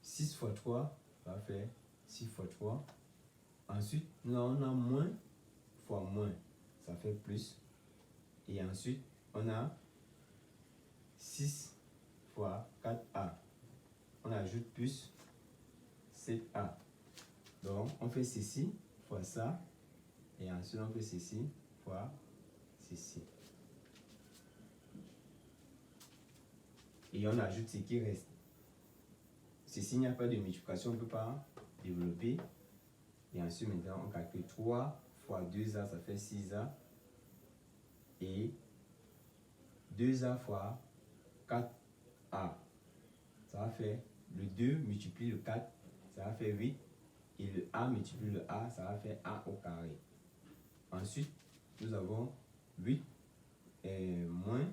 6 fois 3, ça va faire 6 fois 3. Ensuite, on a moins fois moins, ça fait plus. Et ensuite, on a 6 fois 4A. On ajoute plus 7A. Donc, on fait ceci fois ça. Et ensuite, on fait ceci fois ceci. Et on ajoute ce qui reste. Ceci, il n'y a pas de multiplication, on ne peut pas développer. Et ensuite, maintenant, on calcule 3 fois 2A, ça fait 6A. Et 2A fois 4A. Ça va faire le 2 multiplie le 4, ça va faire 8. Et le A multiplie le A, ça va faire A au carré. Ensuite, nous avons 8 et moins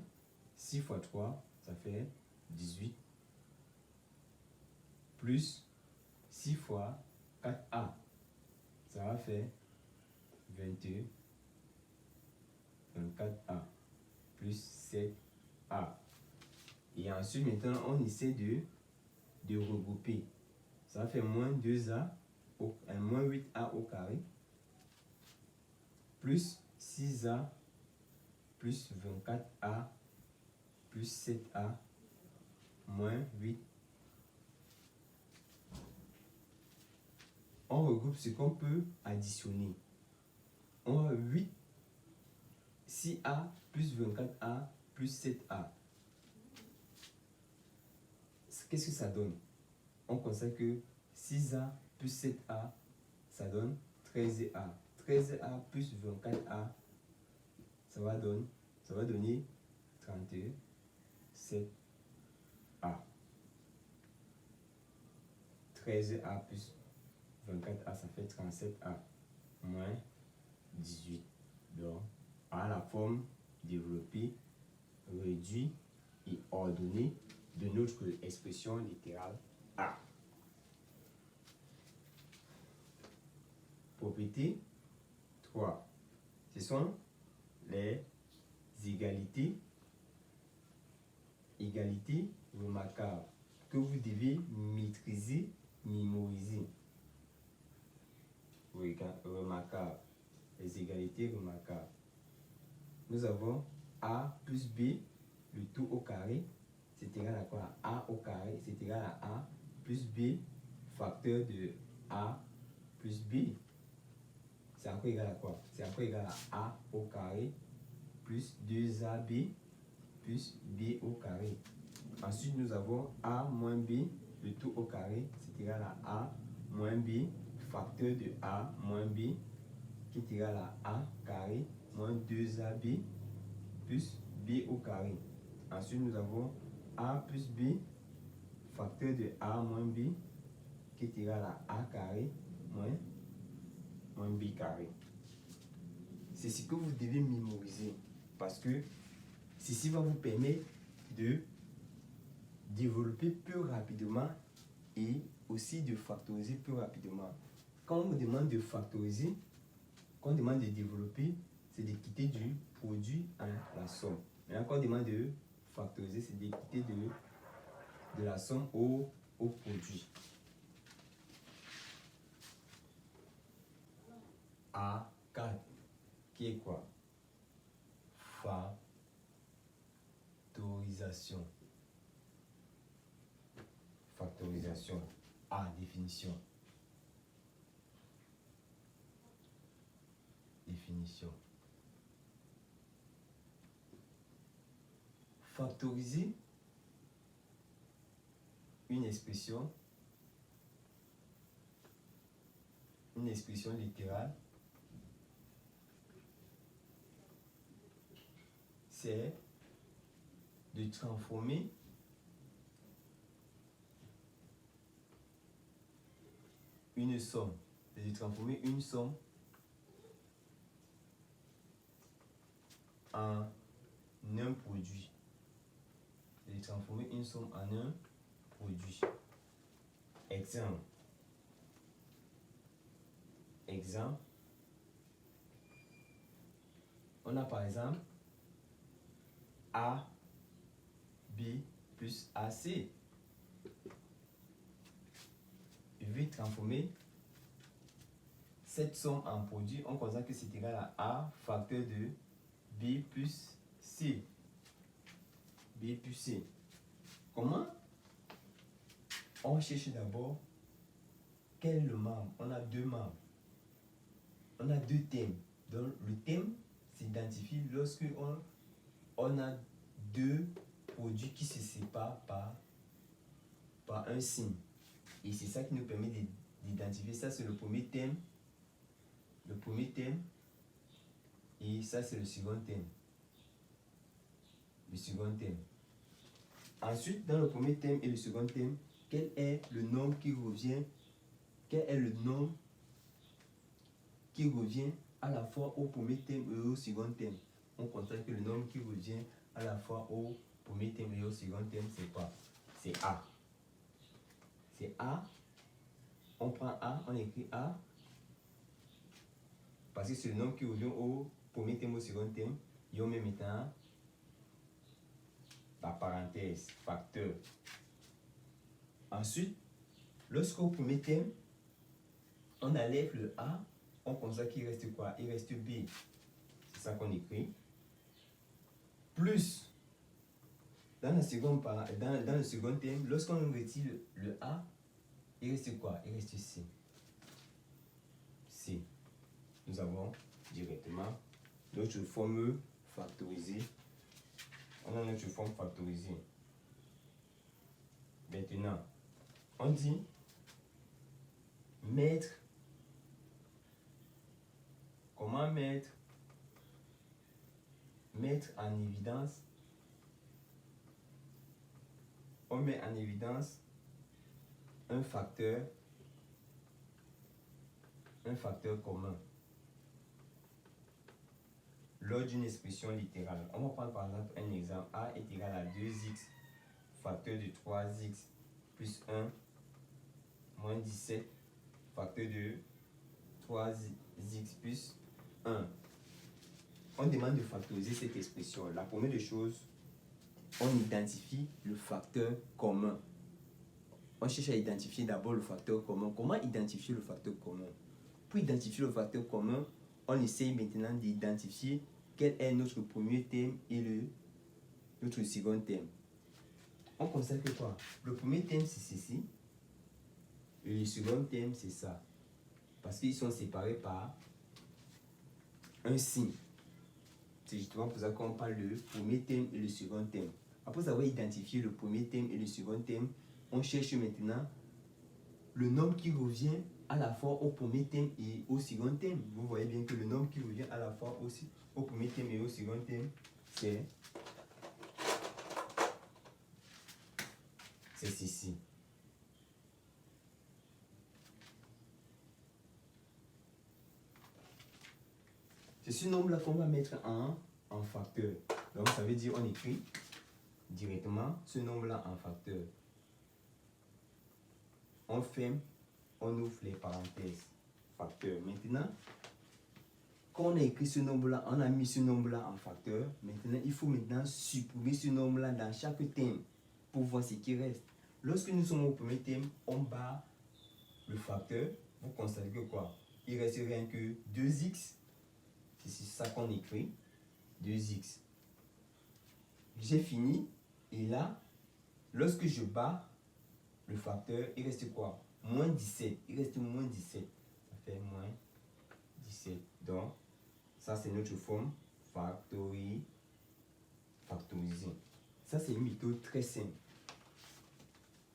6 fois 3, ça fait 18. Plus 6 fois 4A, ça va faire 22. 24A plus 7A. Et ensuite, maintenant, on essaie de regrouper. Ça va faire moins 2A, moins 8A au carré, plus 6A, plus 24A, plus 7A, moins 8. On regroupe ce qu'on peut additionner. On a 8, 6A, plus 24A, plus 7A. Qu'est-ce que ça donne? On constate que 6A plus 7A, ça donne 13A. 13A plus 24A, ça va donner 37A. 13A plus 24A, ça fait 37A moins 18. Donc, à la forme développée, réduite et ordonnée de notre expression littérale A. Propriété 3. Ce sont les égalités remarquables que vous devez maîtriser, mémoriser. Remarquables. Les égalités remarquables. Nous avons A plus B, le tout au carré, c'est égal à quoi? A au carré, c'est égal à A plus B, facteur de A plus B. C'est encore égal à quoi? C'est encore égal à A au carré plus 2AB plus B au carré. Ensuite, nous avons A moins B, le tout au carré, c'est égal à A moins B, facteur de A moins B, qui est égal à A carré moins 2AB plus B au carré. Ensuite, nous avons A plus B, facteur de A moins B, qui est égal à A carré moins B carré. C'est ce que vous devez mémoriser parce que ceci va vous permettre de développer plus rapidement et aussi de factoriser plus rapidement. Quand on vous demande de factoriser, quand on demande de développer, c'est de quitter du produit à la somme. Mais quand on demande de factoriser, c'est de quitter de la somme au produit. A4, qui est quoi? Factorisation. Factorisation. A, définition. Définition. Factoriser une expression littérale, c'est de transformer une somme. C'est de transformer une somme en un produit. C'est de transformer une somme en un produit. Exemple. On a par exemple A, B plus AC. Je vais transformer cette somme en produit. On constate que c'est égal à A facteur de B plus C. B plus C. Comment? On cherche d'abord quel est le membre. On a deux membres. On a deux thèmes. Donc le thème s'identifie lorsque on a deux produits qui se séparent par un signe. Et c'est ça qui nous permet d'identifier. Ça, c'est le premier thème. Le premier thème. Et ça, c'est le second thème. Le second thème. Ensuite, dans le premier thème et le second thème, quel est le nombre qui revient? Quel est le nombre qui revient à la fois au premier thème et au second thème? On constate que le nombre qui revient à la fois au premier thème et au second thème, c'est quoi? C'est A. C'est A. On prend A, on écrit A. Parce que c'est le nombre qui revient au premier thème et au second thème. Et on met maintenant la parenthèse, facteur. Ensuite, lorsqu'au premier thème, on enlève le A, on constate qu'il reste quoi? Il reste B. C'est ça qu'on écrit. Plus, dans le second thème, lorsqu'on retire le A, il reste quoi? Il reste C. C. Nous avons directement notre formule factorisée. On a notre forme factorisée. Maintenant, on dit mettre. Comment mettre en évidence? On met en évidence un facteur commun lors d'une expression littérale. On va prendre par exemple un exemple. A est égal à 2x facteur de 3x plus 1 moins 17 facteur de 3x plus 1. On demande de factoriser cette expression. La première des choses, on identifie le facteur commun. On cherche à identifier d'abord le facteur commun. Comment identifier le facteur commun? Pour identifier le facteur commun, on essaye maintenant d'identifier quel est notre premier thème et notre second thème. On constate que quoi? Le premier thème, c'est ceci. Et le second thème, c'est ça. Parce qu'ils sont séparés par un signe. C'est justement pour ça qu'on parle de premier thème et le second thème. Après avoir identifié le premier thème et le second thème, on cherche maintenant le nombre qui revient à la fois au premier thème et au second thème. Vous voyez bien que le nombre qui revient à la fois aussi au premier thème et au second thème, c'est ceci. C'est ce nombre-là qu'on va mettre en facteur. Donc ça veut dire on écrit directement ce nombre-là en facteur. On ferme, on ouvre les parenthèses. Facteur. Maintenant, quand on a écrit ce nombre-là, on a mis ce nombre-là en facteur. Maintenant, il faut maintenant supprimer ce nombre-là dans chaque thème pour voir ce qui reste. Lorsque nous sommes au premier thème, on barre le facteur. Vous constatez que quoi? Il reste rien que 2x. C'est ça qu'on écrit. 2x. J'ai fini. Et là, lorsque je barre le facteur, il reste quoi? Moins 17. Il reste moins 17. Ça fait moins 17. Donc, ça c'est notre forme factorisée. Ça c'est une méthode très simple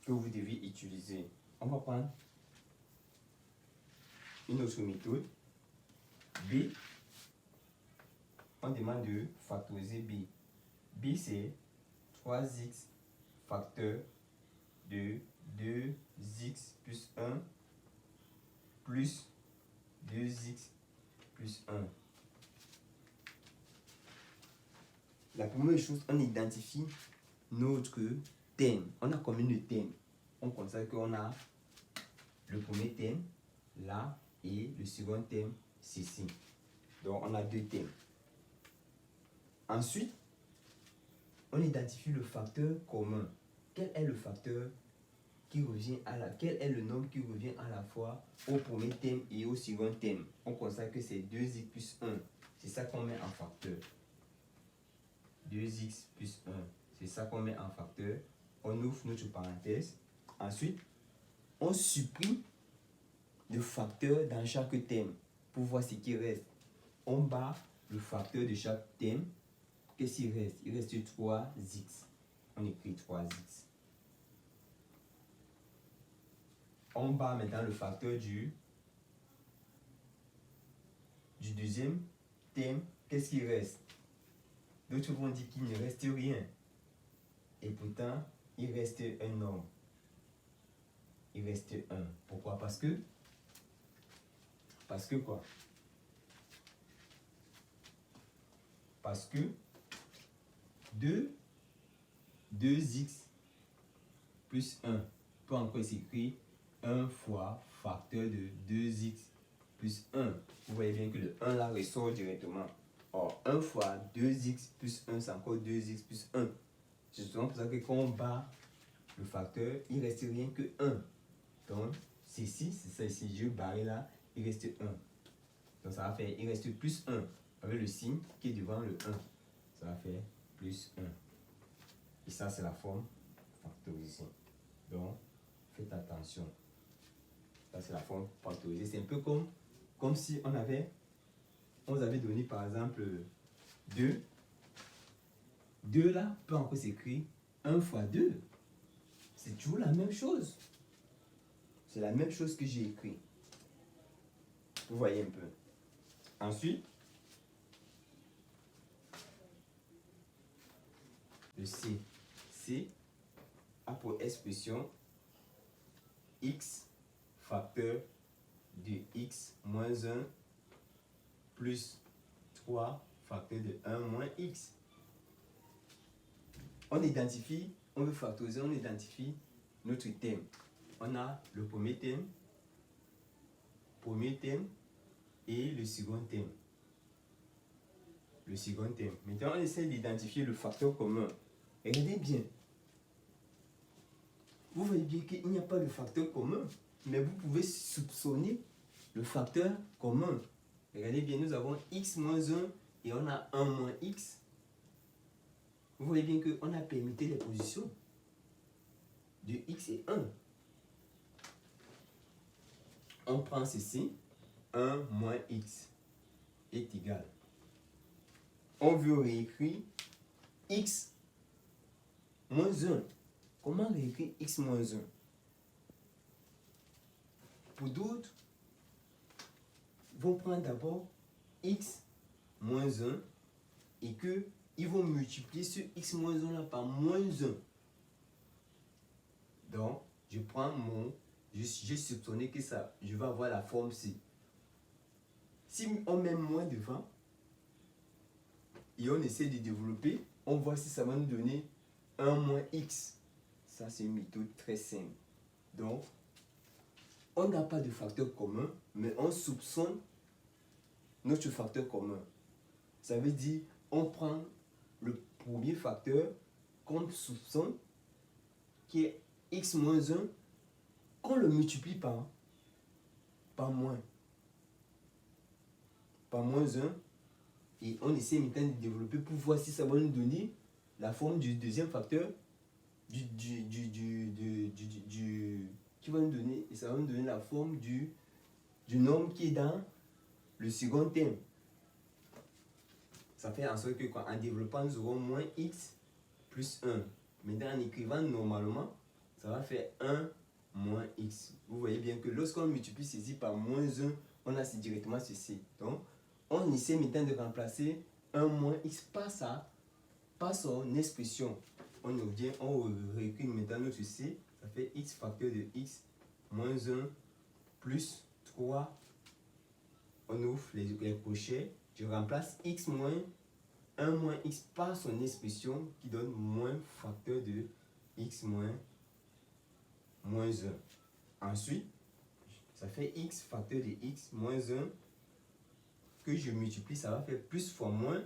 que vous devez utiliser. On va prendre une autre méthode. B. On demande de factoriser B. B c'est 3x facteur de 2x plus 1 plus 2x plus 1. La première chose, on identifie notre thème. On a combien de thèmes? On constate qu'on a le premier thème là et le second thème ceci. Donc on a deux thèmes. Ensuite, on identifie le facteur commun. Quel est le facteur qui revient quel est le nombre qui revient à la fois au premier thème et au second thème? On constate que c'est 2x plus 1. C'est ça qu'on met en facteur. 2x plus 1. C'est ça qu'on met en facteur. On ouvre notre parenthèse. Ensuite, on supprime le facteur dans chaque thème pour voir ce qui reste. On barre le facteur de chaque thème. Qu'est-ce qu'il reste? Il reste 3x. On écrit 3x. On barre maintenant le facteur du deuxième thème. Qu'est-ce qui reste? D'autres vont dire qu'il ne reste rien. Et pourtant, il reste un nombre. Il reste 1. Pourquoi? Parce que quoi? Parce que 2x plus 1 peut encore s'écrire 1 fois facteur de 2x plus 1. Vous voyez bien que le 1 là ressort directement. Or, 1 fois 2x plus 1, c'est encore 2x plus 1. C'est justement pour ça que quand on bat le facteur, il ne reste rien que 1. Donc, ceci, c'est ça ici, je barre là, il reste 1. Donc, ça va faire, il reste plus 1 avec le signe qui est devant le 1. Ça va faire plus 1. Et ça, c'est la forme factorisée. Donc, faites attention. Ça, c'est la forme factorisée. C'est un peu comme si on vous avait donné par exemple 2. 2 là peut encore s'écrire 1 fois 2. C'est toujours la même chose. C'est la même chose que j'ai écrit. Vous voyez un peu. Ensuite, le C. C a pour expression x facteur de x moins 1 plus 3 facteur de 1 moins x. On identifie, on veut factoriser, on identifie notre thème. on a le premier thème et le second thème. Maintenant, on essaie d'identifier le facteur commun. Regardez bien. Vous voyez bien qu'il n'y a pas de facteur commun, mais vous pouvez soupçonner le facteur commun. Regardez bien, nous avons x moins 1 et on a 1 moins x. Vous voyez bien qu'on a permuté les positions de x et 1. On prend ceci, 1 moins x est égal. On veut réécrire x moins 1. Comment réécrire x moins 1? Pour d'autres, vont prendre d'abord x moins 1 et qu'ils vont multiplier ce x moins 1 là par moins 1. Donc, je prends j'ai soupçonné que ça, je vais avoir la forme C. Si on met moins devant et on essaie de développer, on voit si ça va nous donner 1 moins x. Ça, c'est une méthode très simple. Donc, on n'a pas de facteur commun, mais on soupçonne notre facteur commun. Ça veut dire, on prend le premier facteur qu'on soupçonne, qui est x moins 1, qu'on le multiplie par moins. Par moins 1. Et on essaie maintenant de développer pour voir si ça va nous donner la forme du deuxième facteur, qui va nous donner, et ça va nous donner la forme du nombre qui est dans le second thème. Ça fait en sorte que en développant, nous aurons moins x plus 1. Maintenant, en écrivant normalement, ça va faire 1 moins x. Vous voyez bien que lorsqu'on multiplie ceci par moins 1, on a directement ceci. Donc, on essaie maintenant de remplacer 1 moins x par son expression. On revient, on réécrit maintenant notre c. Ça fait x facteur de x moins 1 plus 3. On ouvre les crochets. Je remplace x moins 1 moins x par son expression qui donne moins facteur de x moins 1. Ensuite, ça fait x facteur de x moins 1 que je multiplie, ça va faire plus fois moins,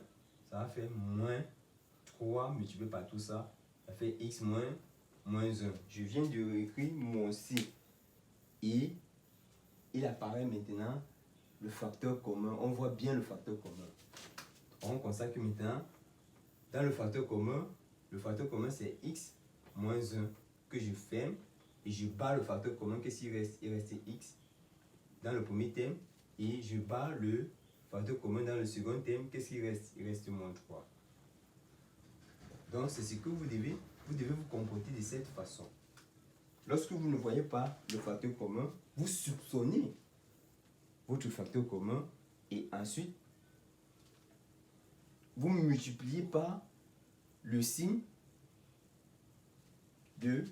ça va faire moins 3 multiplié par tout ça, ça fait x moins 1. Je viens de réécrire mon c et il apparaît maintenant le facteur commun. On voit bien le facteur commun. On constate que maintenant, dans le facteur commun c'est x moins 1 que je ferme et je barre le facteur commun. Qu'est-ce qu'il reste? Il reste x dans le premier thème et je barre le facteur commun dans le second thème. Qu'est-ce qu'il reste? Il reste moins 3. Donc c'est ce que vous devez vous comporter de cette façon. Lorsque vous ne voyez pas le facteur commun, vous soupçonnez votre facteur commun et ensuite vous multipliez par le signe de,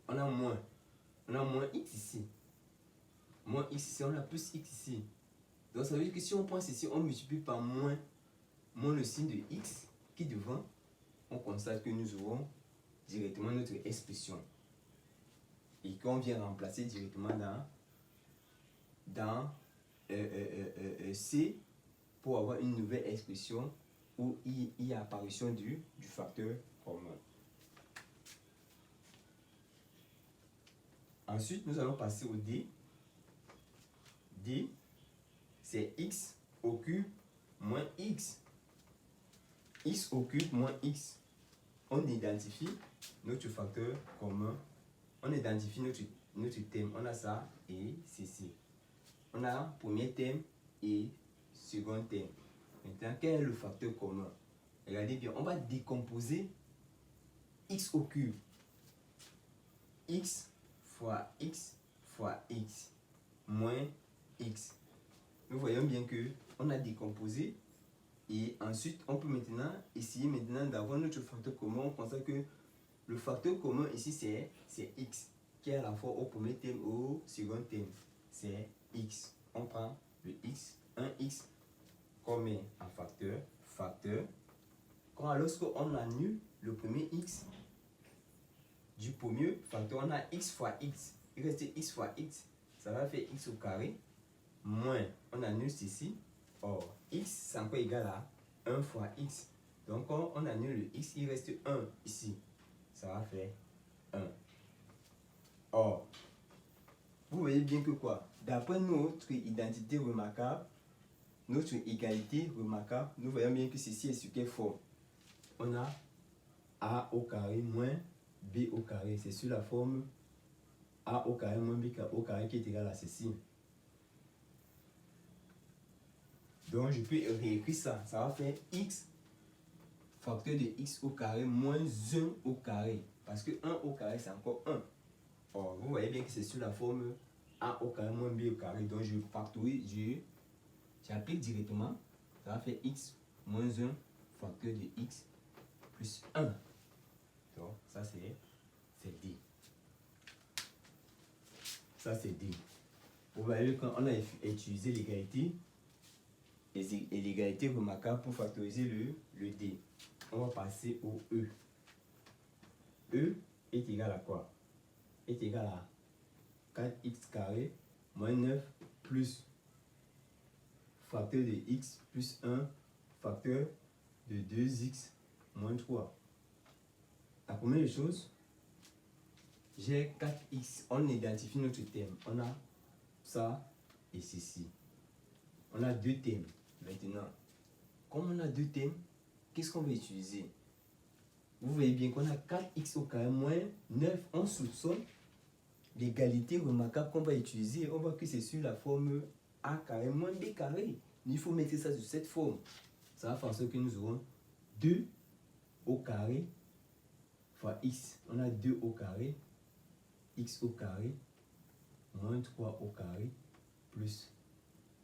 on a moins x ici, moins x ici, on a plus x ici. Donc ça veut dire que si on prend ceci, on multiplie par moins le signe de x qui est devant, on constate que nous aurons directement notre expression et qu'on vient remplacer directement dans C pour avoir une nouvelle expression où il y a apparition du facteur commun. Ensuite, nous allons passer au D. D, c'est x au cube moins x. X au cube moins x. On identifie notre facteur commun. On identifie notre thème. On a ça et ceci. On a premier thème et second thème. Maintenant, quel est le facteur commun? Regardez bien, on va décomposer x au cube. X fois x fois x moins x. Nous voyons bien que on a décomposé et ensuite on peut maintenant essayer d'avoir notre facteur commun. On constate que le facteur commun ici c'est x qui est à la fois au premier thème et au second thème. C'est x. On prend le x, un x qu'on met en facteur. Lorsqu'on annule le premier x du premier facteur, on a x fois x. il reste x fois x, ça va faire x au carré, moins, on annule ceci. Or, x, c'est encore égal à 1 fois x. Donc, quand on annule le x, il reste 1 ici. Ça va faire 1. Or, vous voyez bien que quoi? D'après notre identité remarquable, notre égalité remarquable, nous voyons bien que ceci est sur quelle forme? On a a au carré moins b au carré. C'est sur la forme a au carré moins b au carré qui est égal à ceci. Donc, je peux réécrire ça. Ça va faire x facteur de x au carré moins 1 au carré. Parce que 1 au carré, c'est encore 1. Or, vous voyez bien que c'est sur la forme a au carré moins b au carré. Donc, je factorise, j'applique directement. Ça va faire x moins 1 facteur de x plus 1. Donc, ça, c'est D. Ça, c'est D. Vous voyez quand on a utilisé l'égalité, et l'égalité remarquable pour factoriser le D. On va passer au E. E est égal à quoi? Est égal à 4x carré moins 9 plus facteur de x plus 1 facteur de 2x moins 3. La première chose, j'ai 4x. On identifie notre thème. On a ça et ceci. On a deux thèmes. Maintenant, comme on a deux thèmes, qu'est-ce qu'on va utiliser? Vous voyez bien qu'on a 4x au carré moins 9. On soupçonne l'égalité remarquable qu'on va utiliser. On voit que c'est sur la forme a carré moins b carré. Il faut mettre ça sur cette forme. Ça va faire en sorte que nous aurons 2 au carré fois x. On a 2 au carré, x au carré, moins 3 au carré, plus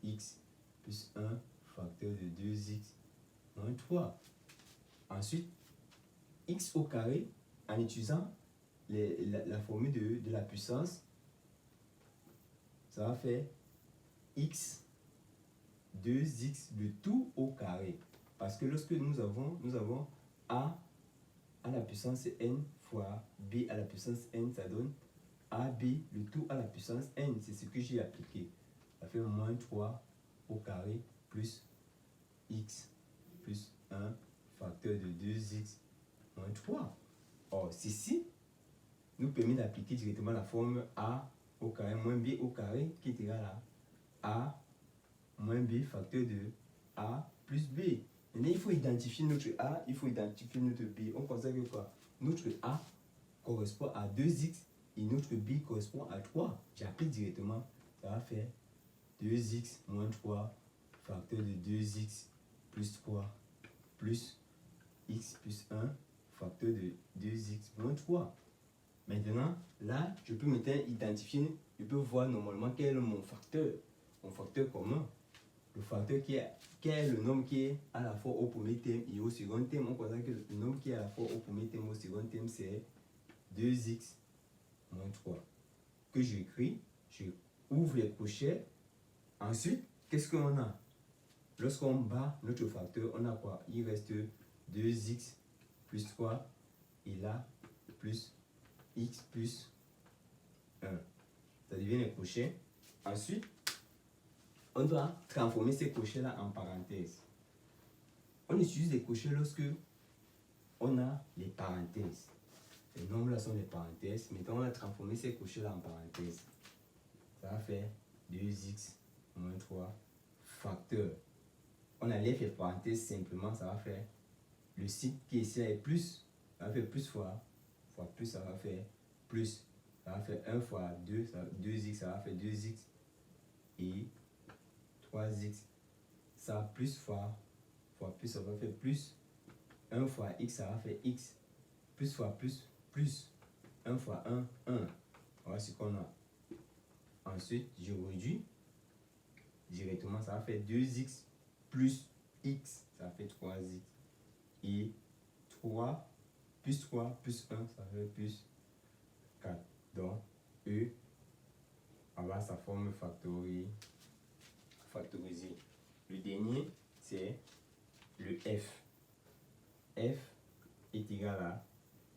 x plus 1 facteur de 2x moins 3. Ensuite, x au carré, en utilisant la formule de la puissance, ça va faire x 2x le tout au carré. Parce que lorsque nous avons a à la puissance n fois b à la puissance n, ça donne ab le tout à la puissance n. C'est ce que j'ai appliqué. Ça fait moins 3 au carré plus x plus 1 facteur de 2x moins 3. Or, ceci nous permet d'appliquer directement la forme a au carré moins b au carré qui est égal à a moins b facteur de a plus b. Maintenant, il faut identifier notre a, il faut identifier notre b. On constate que quoi? Notre a correspond à 2x et notre b correspond à 3. J'applique directement, ça va faire 2x moins 3 facteur de 2x plus 3 plus x plus 1 facteur de 2x moins 3. Maintenant, là, je peux maintenant identifier, je peux voir normalement quel est mon facteur commun. Le facteur qui est le nombre qui est à la fois au premier thème et au second thème. On constate que le nombre qui est à la fois au premier thème et au second thème, c'est 2x moins 3. Que j'écris, je ouvre les crochets. Ensuite, qu'est-ce qu'on a? Lorsqu'on bat notre facteur, on a quoi? Il reste 2x plus 3 et là, plus x plus 1. Ça devient les crochets. Ensuite, on doit transformer ces crochets-là en parenthèses. On utilise les crochets lorsque on a les parenthèses. Les nombres-là sont les parenthèses. Maintenant, on a transformé ces crochets-là en parenthèses. Ça va faire 2x moins 3 facteur. On enlève les parenthèses simplement, ça va faire le signe qui est ici est plus. Ça va faire plus fois plus, ça va faire plus. Ça va faire 1 fois 2, 2x, ça va faire 2x. Et 3x, ça plus fois plus, ça va faire plus. 1 fois x, ça va faire x. Plus fois plus, plus. 1 fois 1, 1. Voilà ce qu'on a. Ensuite, je réduis. Directement, ça va faire 2x plus x, ça fait 3x. Et 3 plus 3 plus 1, ça fait plus 4. Donc, E, avoir sa forme factorisée. Le dernier, c'est le F. F est égal à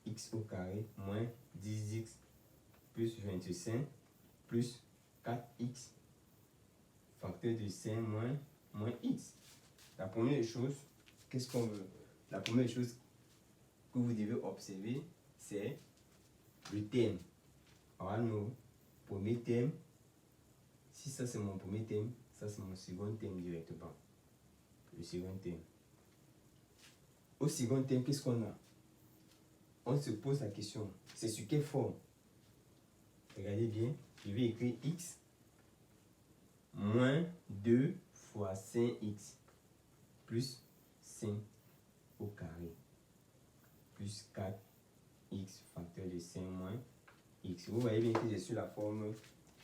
x au carré moins 10x plus 25 plus 4x facteur de 5 moins x. La première chose, qu'est-ce qu'on veut? La première chose que vous devez observer, c'est le thème. Alors, nos premiers thèmes, si ça c'est mon premier thème, ça c'est mon second thème directement. Le second thème. Au second thème, qu'est-ce qu'on a? On se pose la question, c'est sur quelle forme? Regardez bien, je vais écrire x moins 2 fois 5x plus 5 au carré plus 4x facteur de 5 moins x. Vous voyez bien que j'ai sur la forme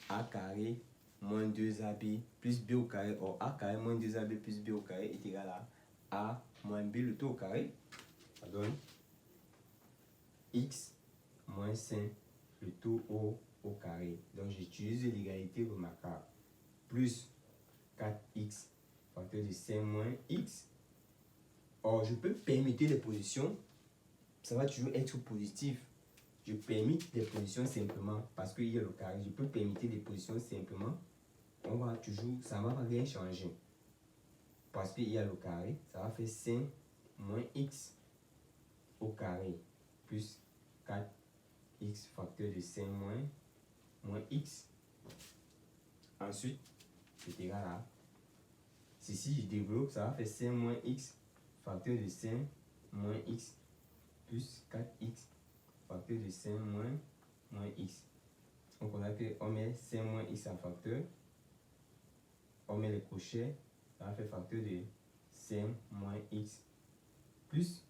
a carré moins 2ab plus b au carré, or a carré moins 2ab plus b au carré est égal à a moins b le tout au carré. Ça donne x moins 5 le tout au carré. Donc j'utilise l'égalité remarquable. Plus 4x facteur de 5 moins x. Or, je peux permettre les positions. Ça va toujours être positif. Je permets des positions simplement parce qu'il y a le carré. Je peux permettre des positions simplement. On va toujours, ça ne va rien changer. Parce qu'il y a le carré, ça va faire 5 moins x au carré plus 4x facteur de 5 moins x. Ensuite, c'est égal à, si je développe, ça va faire 5 moins x facteur de 5 moins x plus 4x facteur de 5 moins x. Donc on a que on met 5 moins x en facteur, on met les crochets, ça va faire facteur de 5 moins x plus,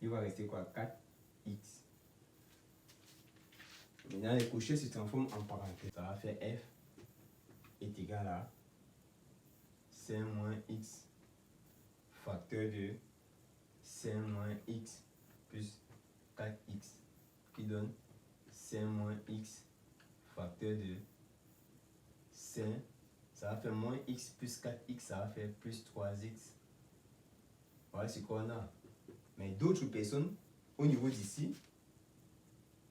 il va rester quoi? 4x. Maintenant les crochets se transforment en parenthèse, ça va faire f est égal à 5 moins x facteur de 5 moins x plus 4x qui donne 5 moins x facteur de 5. Ça va faire moins x plus 4x, ça va faire plus 3x. Voilà ce qu'on a. Mais d'autres personnes, au niveau d'ici,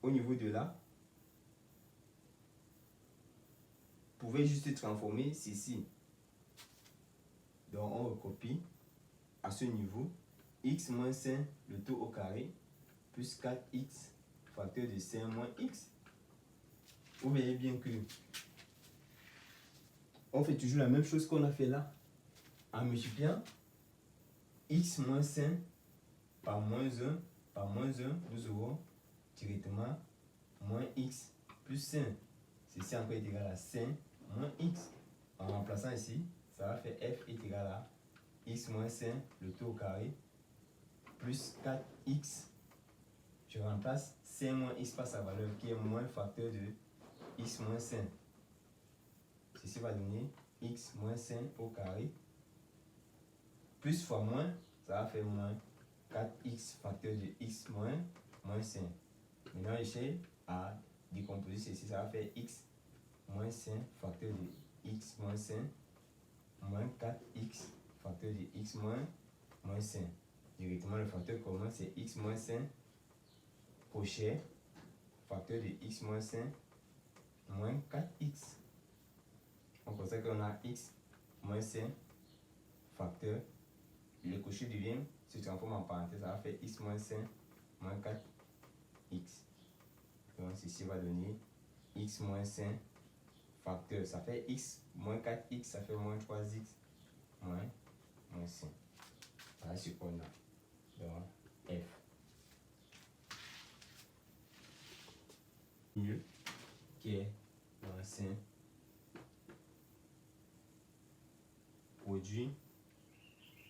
au niveau de là, pouvaient juste transformer ceci. Donc on recopie à ce niveau x moins 5 le tout au carré plus 4x facteur de 5 moins x. Vous voyez bien que on fait toujours la même chose qu'on a fait là en multipliant x moins 5 par moins 1 nous aurons directement moins x plus 5. Ceci encore est égal à 5 moins x. En remplaçant ici, ça va faire f est égal à x moins 5 le tout au carré plus 4x. Je remplace 5 moins x par sa valeur qui est moins facteur de x moins 5. Ceci va donner x moins 5 au carré plus fois moins, ça va faire moins 4x facteur de x moins 5. Maintenant, j'essaie à décomposer ceci, ça va faire x moins 5 facteur de x moins 5 moins 4x facteur de x moins 5. Directement, le facteur commun, c'est x moins 5 crochet facteur de x moins 5 moins 4x. On constate qu'on a x moins 5 facteur. Le crochet devient, se transforme en parenthèse, ça va faire x moins 5 moins 4x. Donc ceci va donner x moins 5 facteur. Ça fait x moins 4x, ça fait moins 3x moins 5. Voilà ce qu'on a dans f. Nul qui est l'ancien produit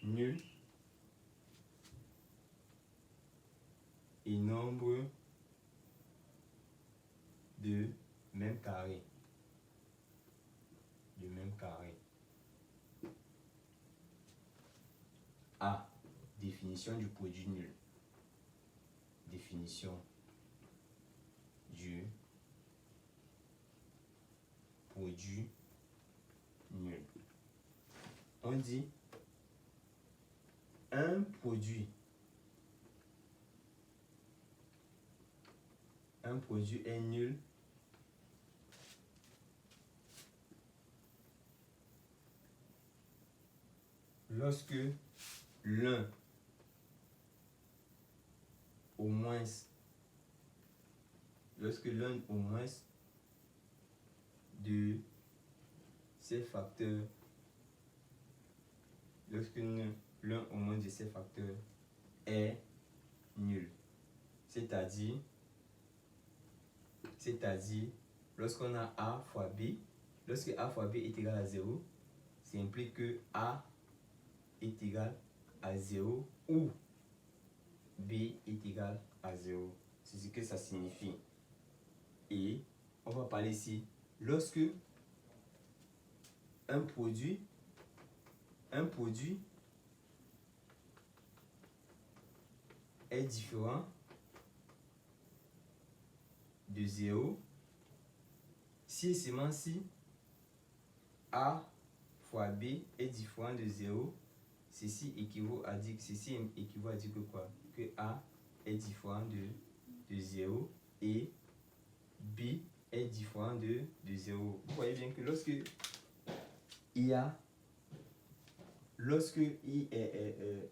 nul et nombre de même carré. A. Définition du produit nul. Définition du produit nul. On dit un produit est nul lorsque l'un au moins de ces facteurs est nul. C'est-à-dire, lorsqu'on a A fois B, lorsque A fois B est égal à 0, ça implique que A est égal à 0 ou B est égal à 0. C'est ce que ça signifie. Et on va parler ici, lorsque un produit est différent de 0, si et seulement si A fois B est différent de 0, ceci équivaut à dire que quoi? Que A est différent de 0 et B est différent de 0. Vous voyez bien que lorsque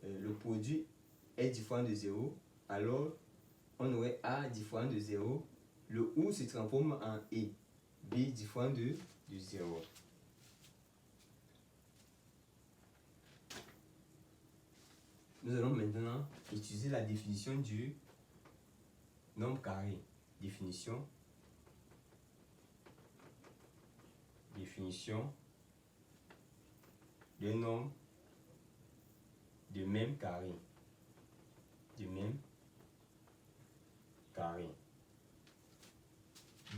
le produit est différent de 0, alors on aurait A différent de 0, le OU se transforme en E, B différent de 0. Nous allons maintenant utiliser la définition du nombre carré. Définition d'un nombre de même carré.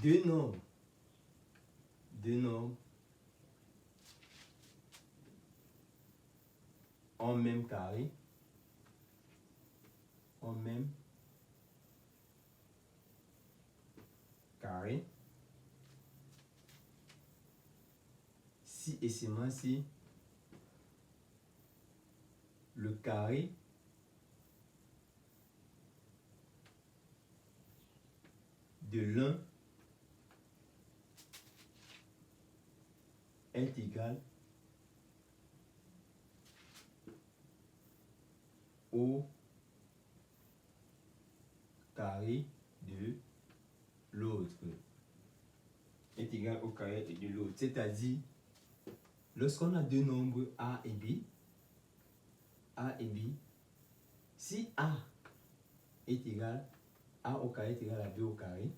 Deux nombres en même carré si et seulement si le carré de l'un est égal au carré de l'autre. C'est-à-dire, lorsqu'on a deux nombres A et B, si A est égal, A au carré est égal à B au carré,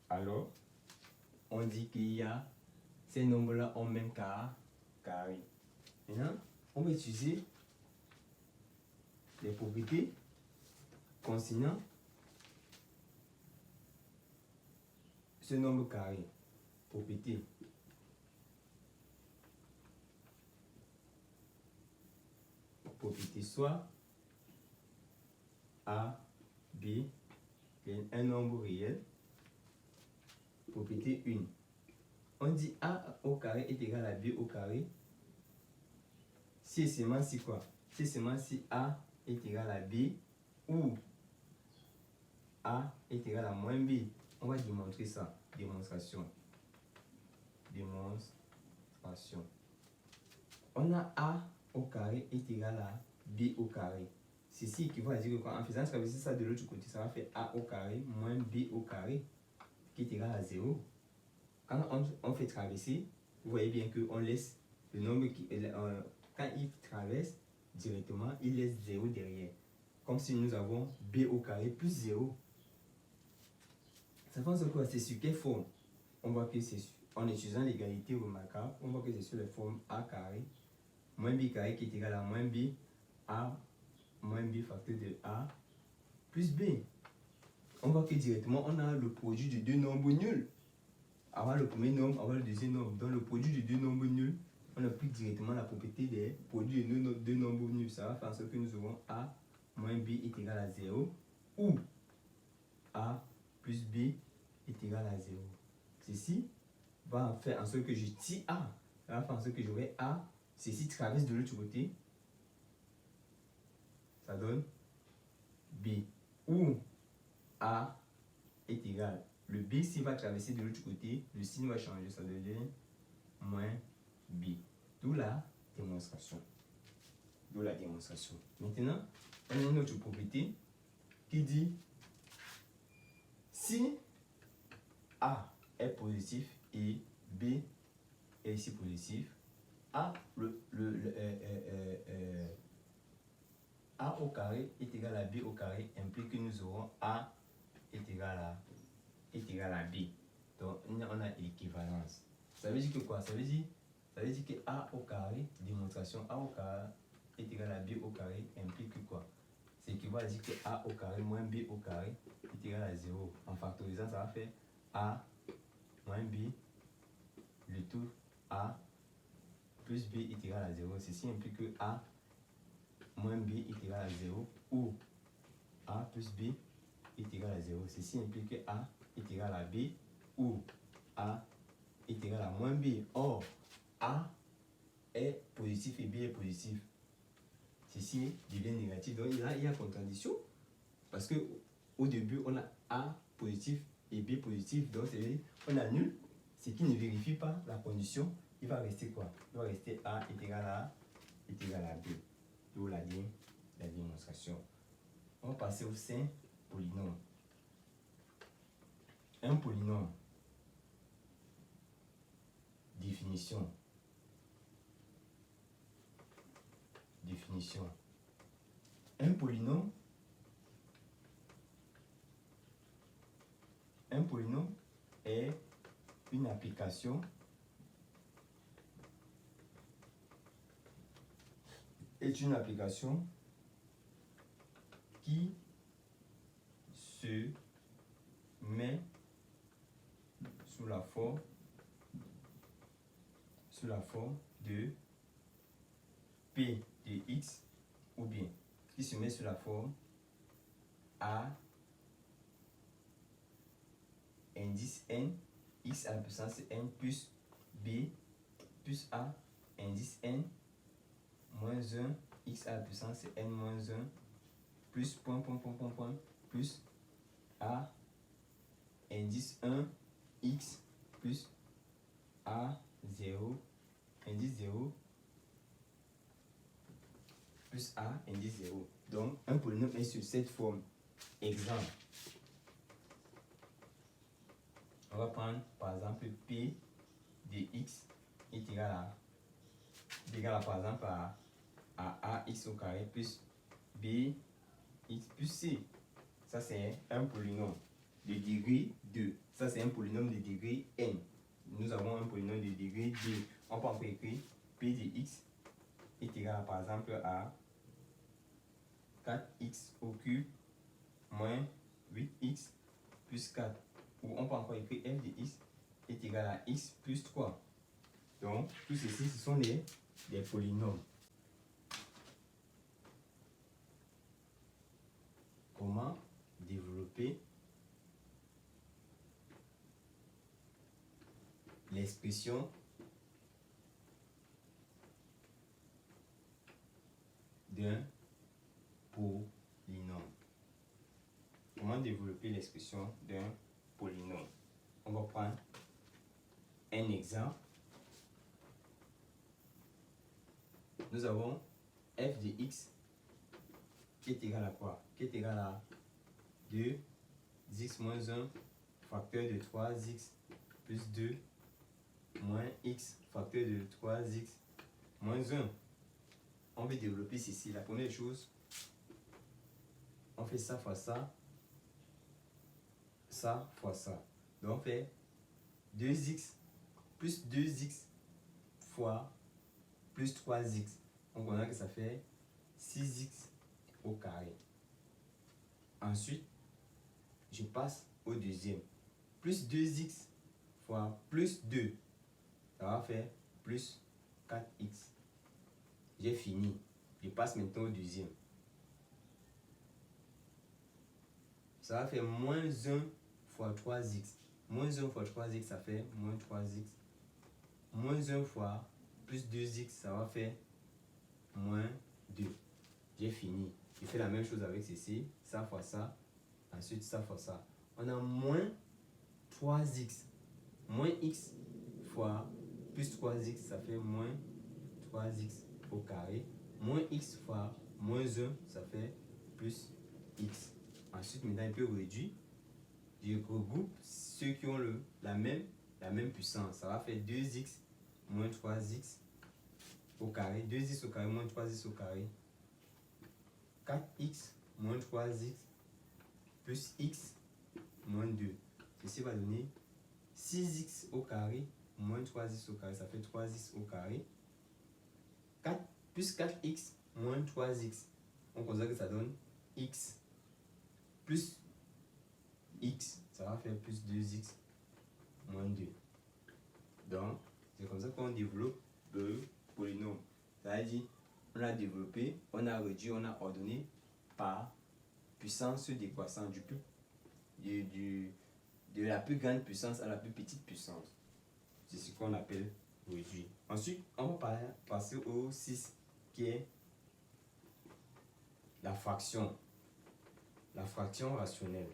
alors on dit qu'il y a ces nombres-là en même carré. Maintenant, on va utiliser les propriétés concernant ce nombre carré. Propriété soit A, B, un nombre réel. Propriété 1. On dit A au carré est égal à B au carré si et seulement si quoi? Si et seulement si A est égal à B ou A est égal à moins B. On va démontrer ça. Démonstration. On a A au carré est égal à B au carré. Ceci équivaut à dire que en faisant traverser ça de l'autre côté, ça va faire A au carré moins B au carré qui est égal à 0. Quand on fait traverser, vous voyez bien qu'on laisse le nombre qui quand il traverse directement, il laisse 0 derrière. Comme si nous avons B au carré plus 0. Ça fait en sorte que c'est sur quelle forme? On voit que c'est en utilisant l'égalité remarquable, on voit que c'est sur la forme A carré moins B carré qui est égal à moins B, A moins B facteur de A plus B. On voit que directement on a le produit de deux nombres nuls. Avant le premier nombre, avant le deuxième nombre. Dans le produit de deux nombres nuls, on applique directement la propriété des produits de deux nombres nuls. Ça va faire en sorte que nous aurons A moins B est égal à 0 ou A plus B est égal à 0. Ceci va faire en sorte que je tire A. Ça va faire en sorte que j'aurai A. Ceci traverse de l'autre côté. Ça donne B. Ou A est égal. Le B, s'il va traverser de l'autre côté, le signe va changer. Ça devient moins B. D'où la démonstration. de la démonstration. Maintenant, on a une autre propriété qui dit si A est positif et B est ici positif, A au carré est égal à B au carré implique que nous aurons A est égal à B. Donc on a l'équivalence. Ça veut dire que quoi? Ça veut dire que A au carré, démonstration A au carré est égal à B au carré implique que quoi? C'est équivalent à dire que A au carré moins B au carré est égal à 0. En factorisant, ça va faire A moins B, le tout A plus B est égal à 0. Ceci implique que A moins B est égal à 0 ou A plus B est égal à 0. Ceci implique que A est égal à B ou A est égal à moins B. Or, A est positif et B est positif. Ceci devient négatif. Donc, il y a contradiction. Parce que au début, on a A positif et B positif. Donc, on annule. Ce qui ne vérifie pas la condition, il va rester quoi? Il va rester A est égal à B. D'où la démonstration. On va passer au sein polynôme. Un polynôme. Définition. Un polynôme est une application qui se met sous la forme de P de X ou bien qui se met sous la forme A indice N X à la puissance N plus B plus A indice N moins 1 X à la puissance N moins 1 plus point plus A indice 1 X plus A 0 indice 0 plus A indice 0. Donc, un polynôme est sur cette forme. Exemple. On va prendre par exemple P de X est égal à par exemple à AX au carré plus B X plus C. Ça, c'est un polynôme de degré 2. Ça, c'est un polynôme de degré N. Nous avons un polynôme de degré 2. On peut encore écrire P de X est égal à, par exemple, à 4x au cube moins 8x plus 4. Ou on peut encore écrire f de x est égal à x plus 3. Donc, tout ceci, ce sont des polynômes. Comment développer l'expression d'un polynôme? Comment développer l'expression d'un polynôme? On va prendre un exemple. Nous avons f de x qui est égal à quoi? Qui est égal à 2x moins 1 facteur de 3x plus 2 moins x facteur de 3x moins 1. On veut développer ceci. La première chose, on fait ça fois ça, ça fois ça. Donc on fait 2x plus 2x fois plus 3x. On connaît que ça fait 6x au carré. Ensuite, je passe au deuxième. Plus 2x fois plus 2, ça va faire plus 4x. J'ai fini. Je passe maintenant au deuxième. Ça va faire moins 1 fois 3x. Moins 1 fois 3x, ça fait moins 3x. Moins 1 fois plus 2x, ça va faire moins 2. J'ai fini. Je fais la même chose avec ceci. Ça fois ça. Ensuite, ça fois ça. On a moins 3x. Moins x fois plus 3x, ça fait moins 3x au carré. moins x fois moins 1, ça fait plus x. Ensuite, maintenant, il peut réduire. Je regroupe ceux qui ont la même puissance. Ça va faire 2x moins 3x au carré. 2x au carré moins 3x au carré. 4x moins 3x plus x moins 2. Ceci va donner 6x au carré moins 3x au carré. Ça fait 3x au carré. 4 plus 4x moins 3x. On considère que ça donne x plus x. Ça va faire plus 2x moins 2. Donc, c'est comme ça qu'on développe le polynôme. Ça veut dire, on a développé, on a réduit, on a ordonné par puissance décroissante de la plus grande puissance à la plus petite puissance. C'est ce qu'on appelle réduire. Ensuite, on va passer au 6 qui est la fraction. La fraction rationnelle.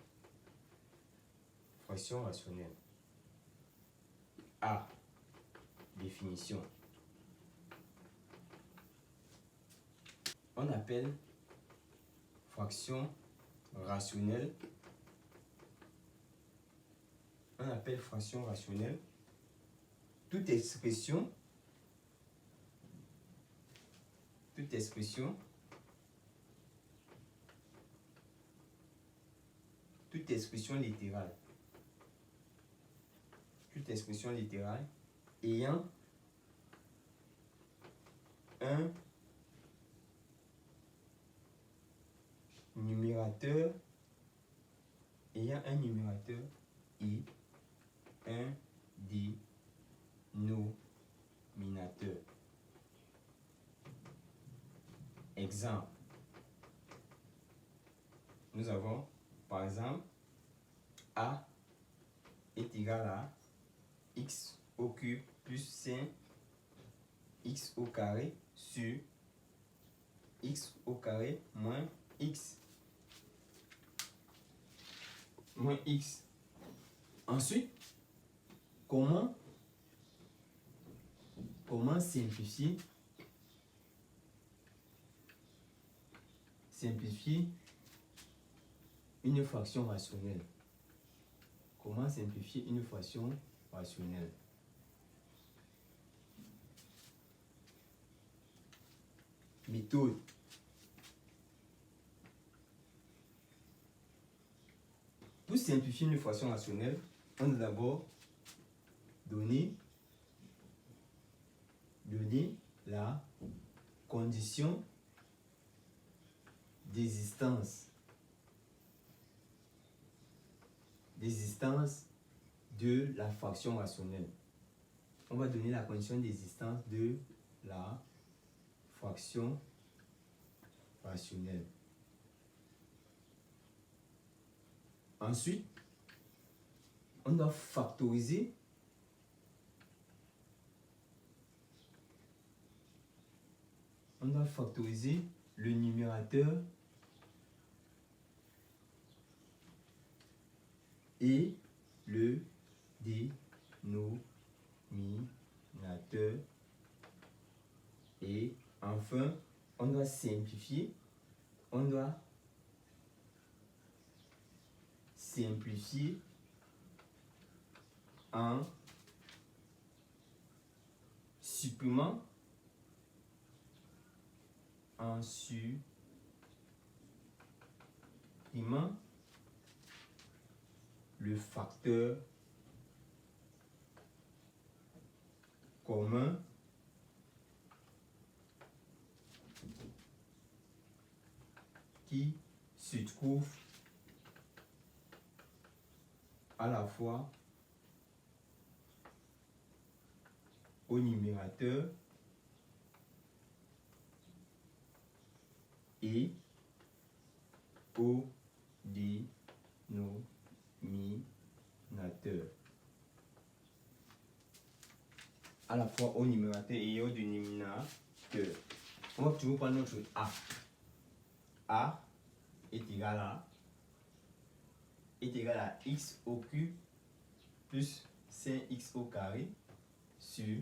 Fraction rationnelle. A. Définition. On appelle fraction rationnelle. On appelle fraction rationnelle toute expression littérale. Toute expression littérale ayant un numérateur et un dénominateur. Exemple. Nous avons par exemple A est égal à x au cube plus 5 x au carré sur x au carré moins x. Ensuite, comment simplifier une fraction rationnelle? Comment simplifier une fraction rationnelle? Méthode. Pour simplifier une fraction rationnelle, on doit d'abord donner la condition d'existence de la fraction rationnelle. On va donner la condition d'existence de la fraction rationnelle. Ensuite, on doit factoriser le numérateur et le dénominateur. Et enfin, on doit simplifier en supprimant le facteur commun qui se trouve à la fois au numérateur et au dénominateur. À la fois au numérateur et au dénominateur. On va toujours prendre notre A. A est égal à x au cube plus 5x au carré sur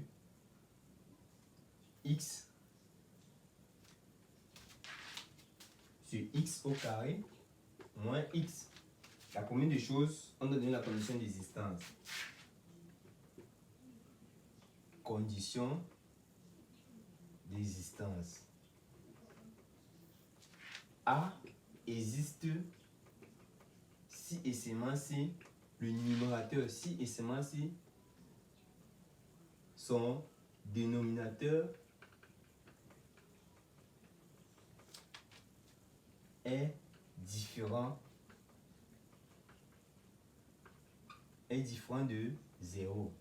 x sur x au carré moins x. La première des choses, on doit donner la condition d'existence. Condition d'existence. A existe si et seulement si le numérateur, si et seulement si son dénominateur est différent de 0.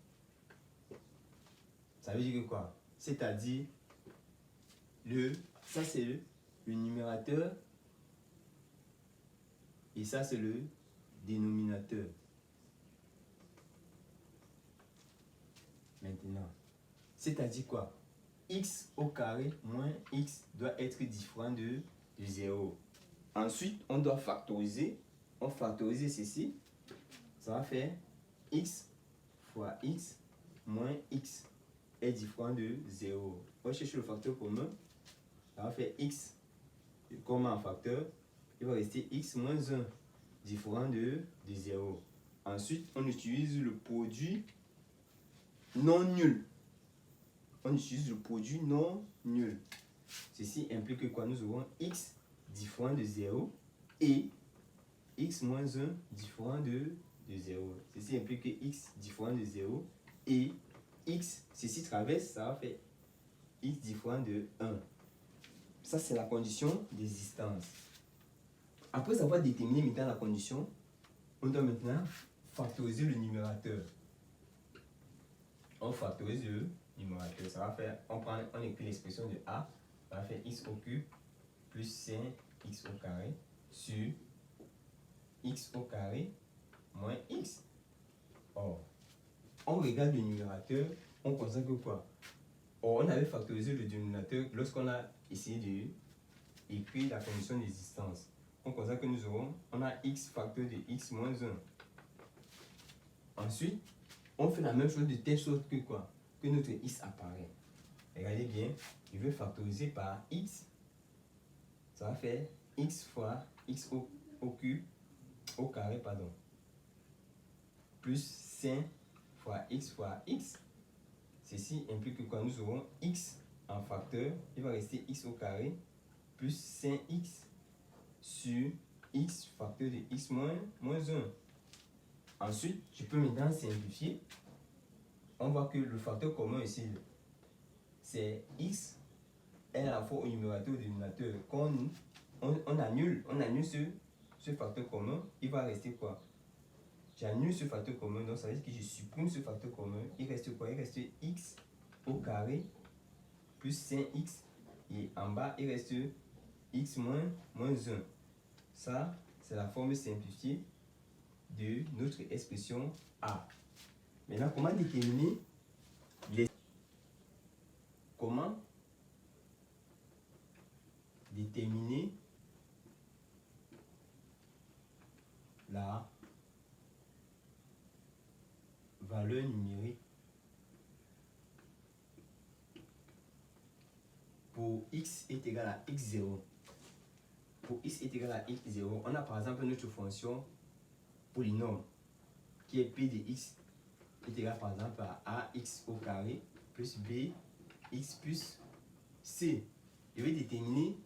Ça veut dire que quoi? C'est-à-dire, ça c'est le numérateur et ça c'est le dénominateur. Maintenant, c'est-à-dire quoi? X au carré moins x doit être différent de 0. Ensuite, on doit factoriser. On factorise ceci. Ça va faire x fois x moins x est différent de 0. On cherche le facteur commun. Ça va faire x commun en facteur. Il va rester x moins 1 différent de 0. Ensuite, on utilise le produit non nul. On utilise le produit non nul. Ceci implique que quoi? Nous aurons x différent de 0 et x moins 1 différent de 0. Ceci implique que x différent de 0 et x, ceci traverse, ça va faire x différent de 1. Ça, c'est la condition d'existence. Après avoir déterminé maintenant la condition, on doit maintenant factoriser le numérateur. On factorise le numérateur. Ça va faire, on écrit l'expression de a, ça va faire x au cube plus 5x au carré sur x au carré moins x. Or, on regarde le numérateur, on constate que quoi? Or, on avait factorisé le dénominateur lorsqu'on a essayé d'écrire la condition d'existence. On constate que on a x facteur de x moins 1. Ensuite, on fait la même chose de telle sorte que quoi? Que notre x apparaît. Regardez bien, je vais factoriser par x. Ça va faire x fois x au cube, au carré, pardon. Plus 5 fois x. Ceci implique que quand nous aurons x en facteur, il va rester x au carré plus 5x sur x facteur de x moins 1. Ensuite, je peux maintenant simplifier. On voit que le facteur commun ici, c'est x est à la fois au numérateur et au dénominateur. Quand on annule ce facteur commun, il va rester quoi? J'annule ce facteur commun, donc ça veut dire que je supprime ce facteur commun. Il reste quoi? Il reste x au carré plus 5x. Et en bas, il reste x moins 1. Ça, c'est la forme simplifiée de notre expression A. Maintenant, comment déterminer la valeur numérique pour x est égal à x0. Pour x est égal à x0, on a par exemple notre fonction polynôme qui est p de x est égal par exemple à ax au carré plus bx plus c. Je vais déterminer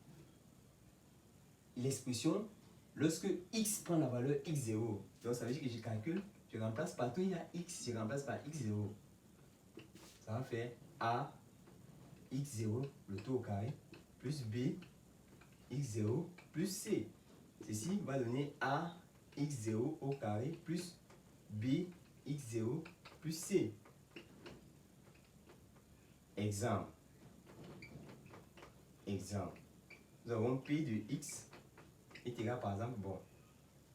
l'expression lorsque x prend la valeur x0. Donc ça veut dire que je calcule, je remplace partout il y a x, je remplace par x0. Ça va faire a x0, le tout au carré, plus b x0 plus c. Ceci va donner a x0 au carré plus b x0 plus c. Exemple. Nous avons p de x est égal par exemple, bon,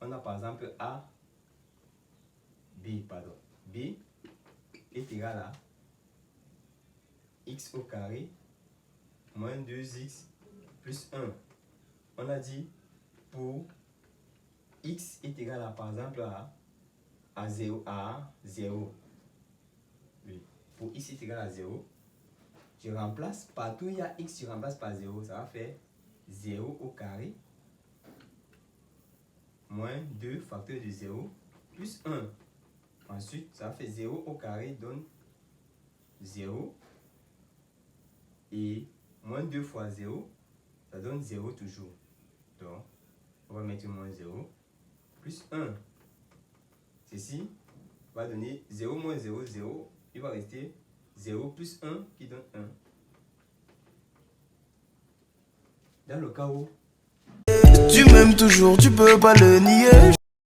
on a par exemple b est égal à x au carré moins 2x plus 1. On a dit pour x est égal à par exemple à 0. Oui. Pour x est égal à 0, je remplace partout il y a x, je remplace par 0. Ça va faire 0 au carré moins 2 facteur de 0 plus 1. Ensuite, ça fait 0 au carré donne 0. Et moins 2 fois 0, ça donne 0 toujours. Donc, on va mettre moins 0 plus 1. Ceci va donner 0 moins 0, 0. Il va rester 0 plus 1 qui donne 1. Dans le cas où tu m'aimes toujours, tu peux pas le nier.